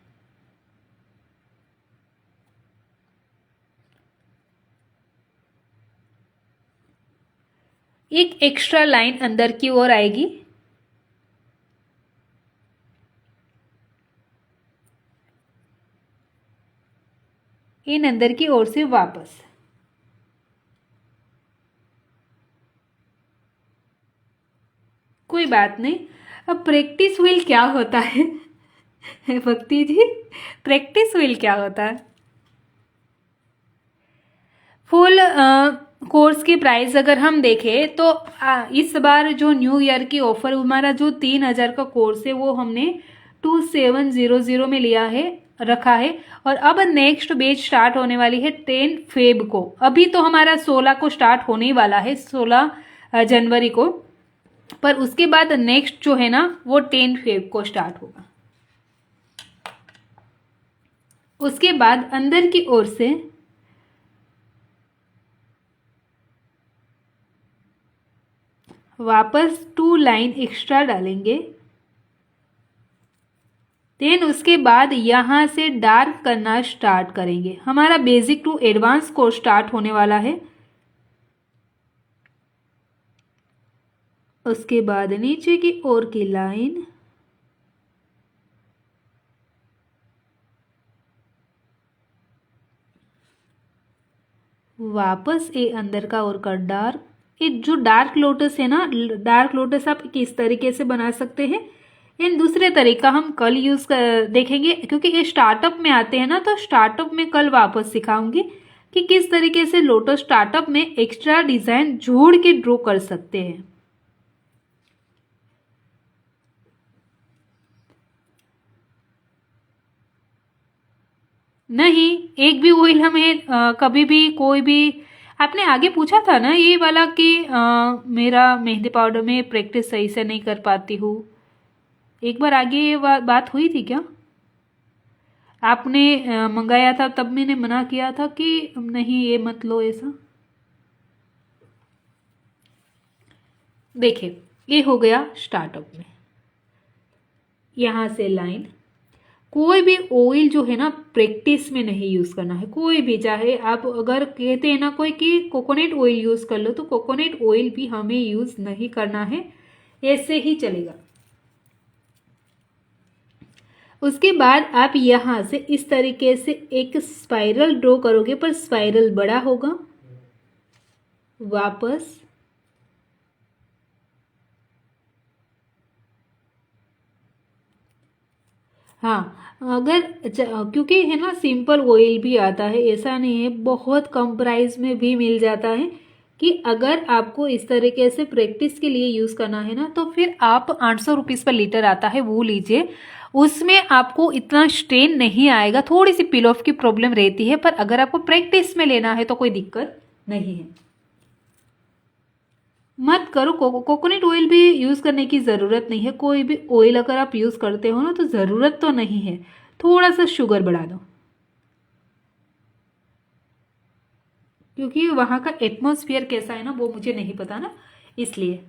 एक एक्स्ट्रा लाइन अंदर की ओर आएगी, इन अंदर की ओर से वापस। कोई बात नहीं। अब प्रैक्टिस व्हील क्या होता है भक्ति जी, प्रैक्टिस व्हील क्या होता है? फुल कोर्स की प्राइस अगर हम देखें तो इस बार जो न्यू ईयर की ऑफर, हमारा जो 3000 का कोर्स है वो हमने 2700 में लिया है, रखा है। और अब नेक्स्ट बैच स्टार्ट होने वाली है 10 फेब को। अभी तो हमारा 16 को स्टार्ट होने वाला है, 16 जनवरी को, पर उसके बाद नेक्स्ट जो है ना वो 10 फेब को स्टार्ट होगा। उसके बाद अंदर की ओर से वापस 2 लाइन एक्स्ट्रा डालेंगे। देन उसके बाद यहाँ से डार्क करना स्टार्ट करेंगे। हमारा basic to advance course start होने वाला है। उसके बाद नीचे की ओर की लाइन, वापस ए अंदर का और कर डार्क। ये जो डार्क लोटस है ना, डार्क लोटस आप किस तरीके से बना सकते हैं, इन दूसरे तरीका हम कल यूज़ कर देखेंगे, क्योंकि ये स्टार्टअप में आते हैं ना, तो स्टार्टअप में कल वापस सिखाऊंगी कि किस तरीके से लोटस स्टार्टअप में एक्स्ट्रा डिज़ाइन जोड़ के ड्रॉ कर सकते हैं। नहीं, एक भी ऑयल हमें कभी भी कोई भी, आपने आगे पूछा था ना ये वाला कि मेरा मेहंदी पाउडर में प्रैक्टिस सही से नहीं कर पाती हूँ, एक बार आगे ये बात हुई थी क्या? आपने मंगाया था तब मैंने मना किया था कि नहीं ये मत लो ऐसा। देखिए ये हो गया स्टार्टअप में, यहाँ से लाइन। कोई भी ऑयल जो है ना प्रैक्टिस में नहीं यूज़ करना है, कोई भी, चाहे आप अगर कहते हैं ना कोई कि कोकोनट ऑयल यूज़ कर लो, तो कोकोनट ऑयल भी हमें यूज़ नहीं करना है, ऐसे ही चलेगा। उसके बाद आप यहाँ से इस तरीके से एक स्पाइरल ड्रॉ करोगे, पर स्पाइरल बड़ा होगा। वापस हाँ, अगर क्योंकि है ना सिंपल ऑयल भी आता है, ऐसा नहीं है, बहुत कम प्राइस में भी मिल जाता है। कि अगर आपको इस तरीके से प्रैक्टिस के लिए यूज़ करना है ना, तो फिर आप 800 रुपीज़ पर लीटर आता है वो लीजिए। उसमें आपको इतना स्ट्रेन नहीं आएगा, थोड़ी सी पील ऑफ की प्रॉब्लम रहती है, पर अगर आपको प्रैक्टिस में लेना है तो कोई दिक्कत नहीं है। मत करो, कोकोनट ऑयल भी यूज़ करने की ज़रूरत नहीं है। कोई भी ऑयल अगर आप यूज़ करते हो ना तो ज़रूरत तो नहीं है, थोड़ा सा शुगर बढ़ा दो, क्योंकि वहाँ का एटमॉस्फेयर कैसा है ना वो मुझे नहीं पता ना, इसलिए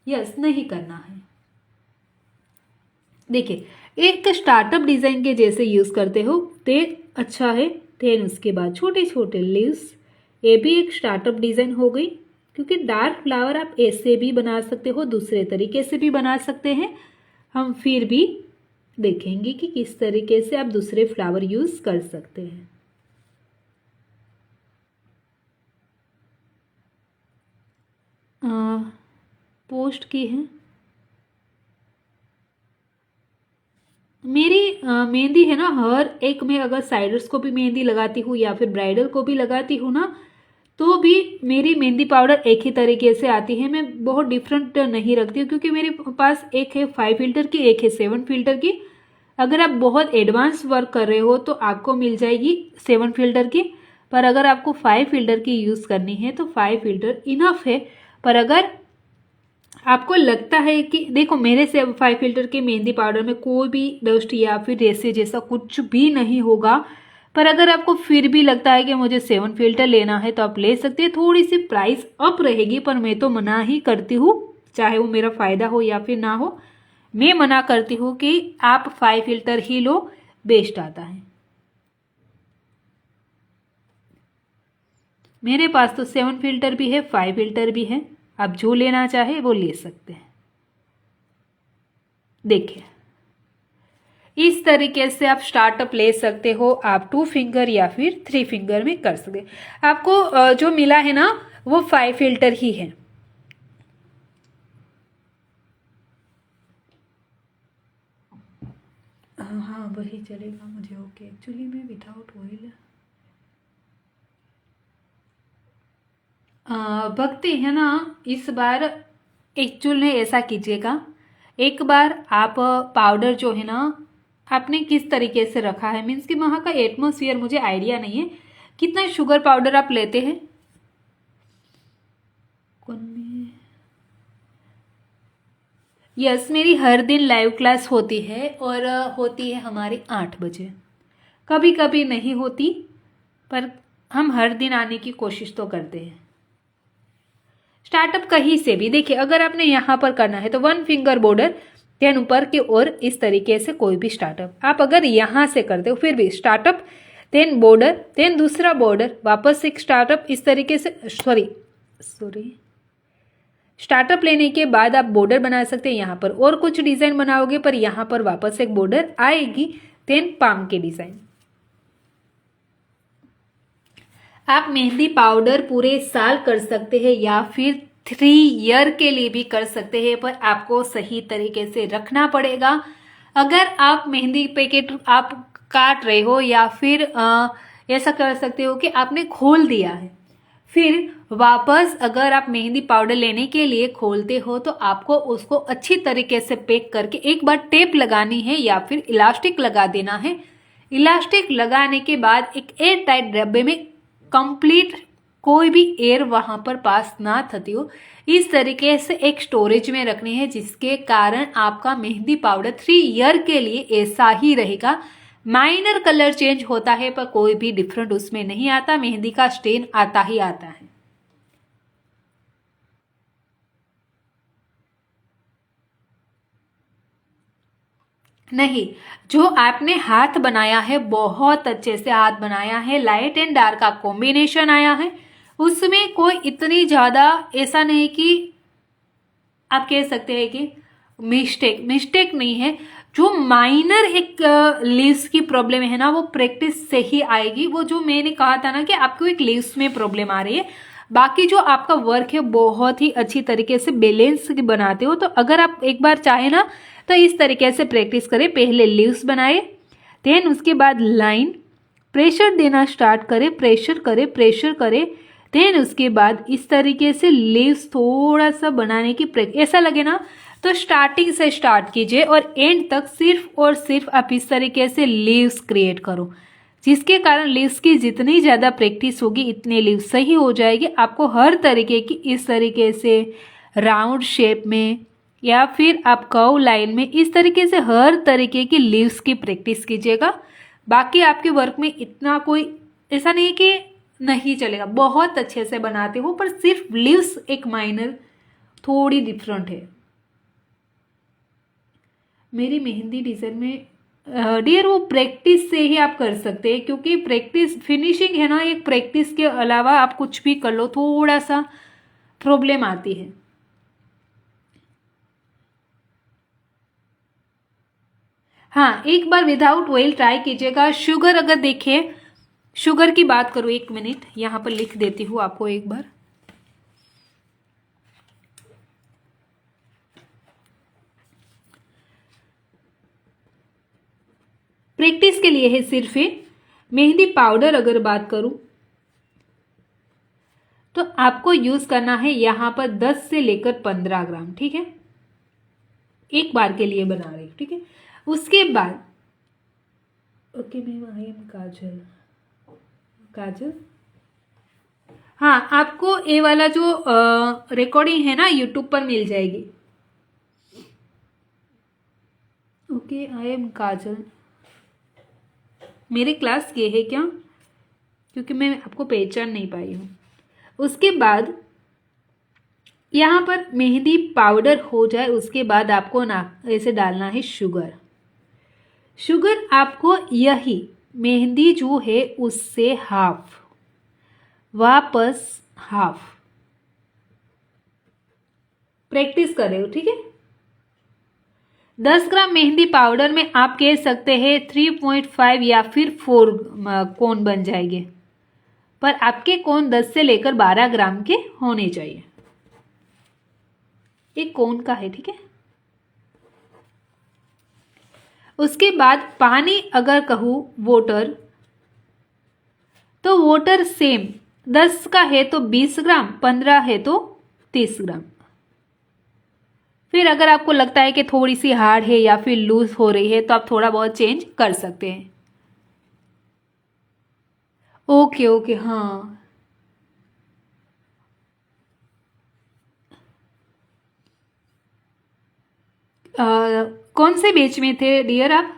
यस नहीं करना है। देखिए एक स्टार्टअप डिज़ाइन के जैसे यूज़ करते हो तो अच्छा है। देन उसके बाद छोटे छोटे लीव्स, ये भी एक स्टार्टअप डिज़ाइन हो गई, क्योंकि डार्क फ्लावर आप ऐसे भी बना सकते हो, दूसरे तरीके से भी बना सकते हैं। हम फिर भी देखेंगे कि किस तरीके से आप दूसरे फ्लावर यूज़ कर सकते हैं। पोस्ट की है मेरी मेहंदी है ना, हर एक में अगर साइडर्स को भी मेहंदी लगाती हूँ या फिर ब्राइडल को भी लगाती हूँ ना, तो भी मेरी मेहंदी पाउडर एक ही तरीके से आती है। मैं बहुत डिफरेंट नहीं रखती हूँ, क्योंकि मेरे पास एक है 5 फिल्टर की, एक है 7 फिल्टर की। अगर आप बहुत एडवांस वर्क कर रहे हो तो आपको मिल जाएगी 7 फिल्टर की, पर अगर आपको 5 फिल्टर की यूज़ करनी है तो 5 फिल्टर इनफ है। पर अगर आपको लगता है कि देखो, मेरे से 5 फिल्टर के मेहंदी पाउडर में कोई भी डस्ट या फिर रेसे जैसा कुछ भी नहीं होगा, पर अगर आपको फिर भी लगता है कि मुझे 7 फिल्टर लेना है तो आप ले सकते हैं। थोड़ी सी प्राइस अप रहेगी, पर मैं तो मना ही करती हूँ, चाहे वो मेरा फ़ायदा हो या फिर ना हो। मैं मना करती हूँ कि आप 5 फिल्टर ही लो, बेस्ट आता है। मेरे पास तो 7 फिल्टर भी है, 5 फिल्टर भी है, आप जो लेना चाहे वो ले सकते हैं। देखिए, इस तरीके से आप स्टार्टअप ले सकते हो। आप 2 फिंगर या फिर 3 फिंगर में कर सकते हैं। आपको जो मिला है ना वो 5 फिल्टर ही है। हाँ वही चलेगा मुझे। ओके, एक्चुअली मैं विदाउट ऑयल भक्ति है ना। इस बार एक्चुअल में ऐसा कीजिएगा, एक बार आप पाउडर जो है ना आपने किस तरीके से रखा है, मीन्स कि वहाँ का एटमोसफियर मुझे आइडिया नहीं है। कितना शुगर पाउडर आप लेते हैं? कौन में? यस, मेरी हर दिन लाइव क्लास होती है, और होती है हमारी 8 बजे। कभी कभी नहीं होती, पर हम हर दिन आने की कोशिश तो करते हैं। स्टार्टअप कहीं से भी देखिए, अगर आपने यहाँ पर करना है तो 1 फिंगर बॉर्डर, देन ऊपर की ओर इस तरीके से कोई भी स्टार्टअप। आप अगर यहाँ से करते हो फिर भी स्टार्टअप, देन बॉर्डर, देन दूसरा बॉर्डर, वापस एक स्टार्टअप, इस तरीके से सॉरी स्टार्टअप लेने के बाद आप बॉर्डर बना सकते हैं। यहाँ पर और कुछ डिजाइन बनाओगे, पर यहाँ पर वापस एक बॉर्डर आएगी, देन पाम के डिजाइन। आप मेहंदी पाउडर पूरे साल कर सकते हैं या फिर 3 ईयर के लिए भी कर सकते हैं, पर आपको सही तरीके से रखना पड़ेगा। अगर आप मेहंदी पैकेट आप काट रहे हो, या फिर ऐसा कर सकते हो कि आपने खोल दिया है, फिर वापस अगर आप मेहंदी पाउडर लेने के लिए खोलते हो तो आपको उसको अच्छी तरीके से पैक करके एक बार टेप लगानी है या फिर इलास्टिक लगा देना है। इलास्टिक लगाने के बाद एक एयर टाइट डब्बे में कंप्लीट कोई भी एयर वहां पर पास ना थती हो, इस तरीके से एक स्टोरेज में रखनी है, जिसके कारण आपका मेहंदी पाउडर 3 ईयर के लिए ऐसा ही रहेगा। माइनर कलर चेंज होता है, पर कोई भी डिफरेंट उसमें नहीं आता। मेहंदी का स्टेन आता ही आता है। नहीं, जो आपने हाथ बनाया है, बहुत अच्छे से हाथ बनाया है, लाइट एंड डार्क का कॉम्बिनेशन आया है, उसमें कोई इतनी ज्यादा ऐसा नहीं कि आप कह सकते हैं कि मिस्टेक नहीं है। जो माइनर एक लीव्स की प्रॉब्लम है ना, वो प्रैक्टिस से ही आएगी। वो जो मैंने कहा था ना कि आपको एक लीव्स में प्रॉब्लम आ रही है, बाकी जो आपका वर्क है बहुत ही अच्छी तरीके से बैलेंस बनाते हो। तो अगर आप एक बार चाहे ना तो इस तरीके से प्रैक्टिस करें। पहले लीव्स बनाए, देन उसके बाद लाइन, प्रेशर देना स्टार्ट करें, प्रेशर करें, देन उसके बाद इस तरीके से लीव्स थोड़ा सा बनाने की ऐसा लगे ना तो स्टार्टिंग से स्टार्ट कीजिए और एंड तक सिर्फ और सिर्फ आप इस तरीके से लीव्स क्रिएट करो, जिसके कारण लीव्स की जितनी ज़्यादा प्रैक्टिस होगी इतने लीव्स सही हो जाएगी। आपको हर तरीके की इस तरीके से राउंड शेप में या फिर आप कर्व लाइन में इस तरीके से हर तरीके की लीव्स की प्रैक्टिस कीजिएगा। बाकी आपके वर्क में इतना कोई ऐसा नहीं कि नहीं चलेगा, बहुत अच्छे से बनाते हो, पर सिर्फ लीव्स एक माइनर थोड़ी डिफरेंट है। मेरी मेहंदी डिज़ाइन में डियर वो प्रैक्टिस से ही आप कर सकते हैं, क्योंकि प्रैक्टिस फिनिशिंग है ना, एक प्रैक्टिस के अलावा आप कुछ भी कर लो थोड़ा सा प्रॉब्लम आती है। हाँ, एक बार विदाउट ऑयल ट्राई कीजिएगा। शुगर अगर देखिए, शुगर की बात करूँ, 1 मिनट यहाँ पर लिख देती हूँ आपको एक बार। प्रैक्टिस के लिए है सिर्फ ये। मेहंदी पाउडर अगर बात करूं, तो आपको यूज़ करना है यहाँ पर 10 से लेकर 15 ग्राम, ठीक है, एक बार के लिए बना रही हूँ, ठीक है। उसके बाद ओके मैम, आई एम काजल। काजल, हाँ, आपको ये वाला जो रिकॉर्डिंग है ना यूट्यूब पर मिल जाएगी। ओके, आई एम काजल। मेरे क्लास के है क्या, क्योंकि मैं आपको पहचान नहीं पाई हूँ। उसके बाद यहाँ पर मेहंदी पाउडर हो जाए, उसके बाद आपको ना ऐसे डालना है शुगर। शुगर आपको यही मेहंदी जो है उससे हाफ, वापस हाफ प्रैक्टिस कर रहे हो, ठीक है। 10 ग्राम मेहंदी पाउडर में आप कह सकते हैं 3.5 या फिर 4 कोन बन जाएंगे, पर आपके कोन 10 से लेकर 12 ग्राम के होने चाहिए। एक कोन का है, ठीक है। उसके बाद पानी अगर कहूँ वोटर, तो वोटर सेम 10 का है तो 20 ग्राम, 15 है तो 30 ग्राम। फिर अगर आपको लगता है कि थोड़ी सी हार्ड है या फिर लूज हो रही है तो आप थोड़ा बहुत चेंज कर सकते हैं। ओके ओके, हाँ, कौन से बैच में थे डियर आप?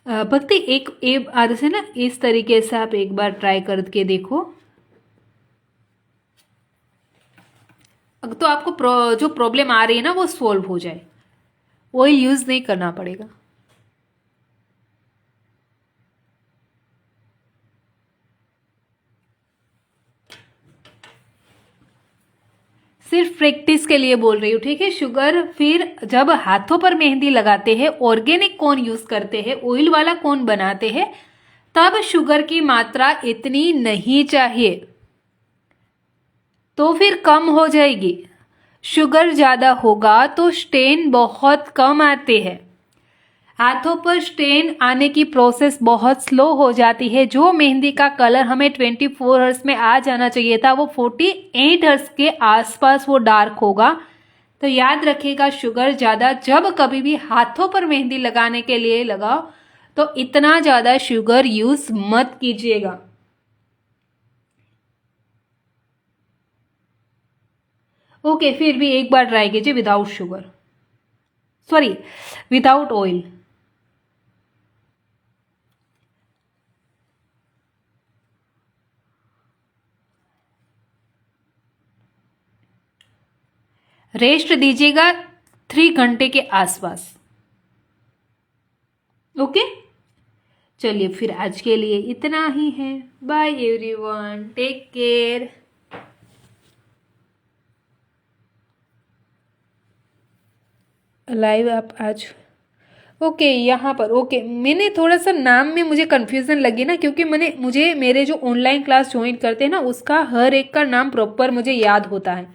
भक्ति, एक आधे से ना इस तरीके से आप एक बार ट्राई करके देखो, तो आपको जो प्रॉब्लम आ रही है ना वो सॉल्व हो जाए, ऑयल यूज नहीं करना पड़ेगा। सिर्फ प्रैक्टिस के लिए बोल रही हूँ, ठीक है। शुगर फिर जब हाथों पर मेहंदी लगाते हैं, ऑर्गेनिक कोन यूज करते हैं, ऑयल वाला कोन बनाते हैं, तब शुगर की मात्रा इतनी नहीं चाहिए, तो फिर कम हो जाएगी। शुगर ज़्यादा होगा तो स्टेन बहुत कम आते हैं। हाथों पर स्टेन आने की प्रोसेस बहुत स्लो हो जाती है। जो मेहंदी का कलर हमें 24 हर्ट्ज में आ जाना चाहिए था, वो 48 हर्ट्ज के आसपास वो डार्क होगा। तो याद रखिएगा, शुगर ज़्यादा जब कभी भी हाथों पर मेहंदी लगाने के लिए लगाओ तो इतना ज़्यादा शुगर यूज मत कीजिएगा। ओके, फिर भी एक बार ट्राई कीजिए without sugar, sorry without oil. Rest दीजिएगा 3 घंटे के आसपास। ओके, चलिए फिर आज के लिए इतना ही है। Bye everyone, take care. Live आप आज ओके यहाँ पर ओके, मैंने थोड़ा सा नाम में मुझे कन्फ्यूज़न लगी ना, क्योंकि मुझे मेरे जो ऑनलाइन क्लास ज्वाइन करते हैं ना उसका हर एक का नाम प्रॉपर मुझे याद होता है,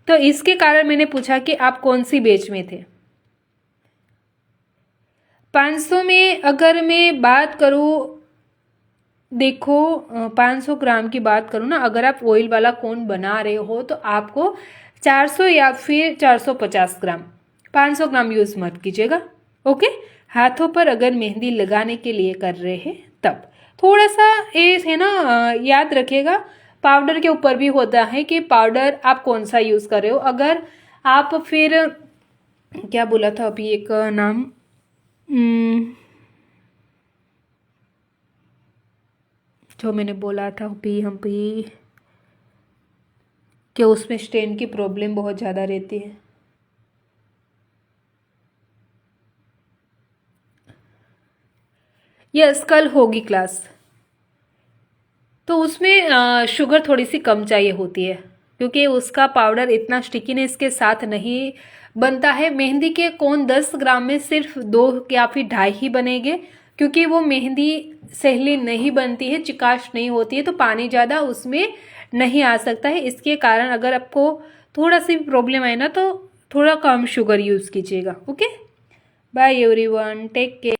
तो इसके कारण मैंने पूछा कि आप कौन सी बैच में थे। 500 में अगर मैं बात करूँ, देखो 500 ग्राम की बात करूँ ना, अगर आप ऑयल वाला कोन बना रहे हो तो आपको 400 या फिर 450 ग्राम, 500 ग्राम यूज़ मत कीजिएगा। ओके, हाथों पर अगर मेहंदी लगाने के लिए कर रहे हैं तब थोड़ा सा ये है ना, याद रखिएगा पाउडर के ऊपर भी होता है कि पाउडर आप कौन सा यूज़ कर रहे हो। अगर आप फिर क्या बोला था अभी एक नाम, जो मैंने बोला था अभी कि उसमें स्टेन की प्रॉब्लम बहुत ज़्यादा रहती है। यस, कल होगी क्लास, तो उसमें शुगर थोड़ी सी कम चाहिए होती है, क्योंकि उसका पाउडर इतना स्टिकीनेस के साथ नहीं बनता है। मेहंदी के कोन 10 ग्राम में सिर्फ 2 या फिर 2.5 ही बनेंगे, क्योंकि वो मेहंदी सहली नहीं बनती है, चिकाश नहीं होती है, तो पानी ज़्यादा उसमें नहीं आ सकता है। इसके कारण अगर आपको थोड़ा सी प्रॉब्लम आए ना तो थोड़ा कम शुगर यूज़ कीजिएगा। Okay, bye everyone, take care.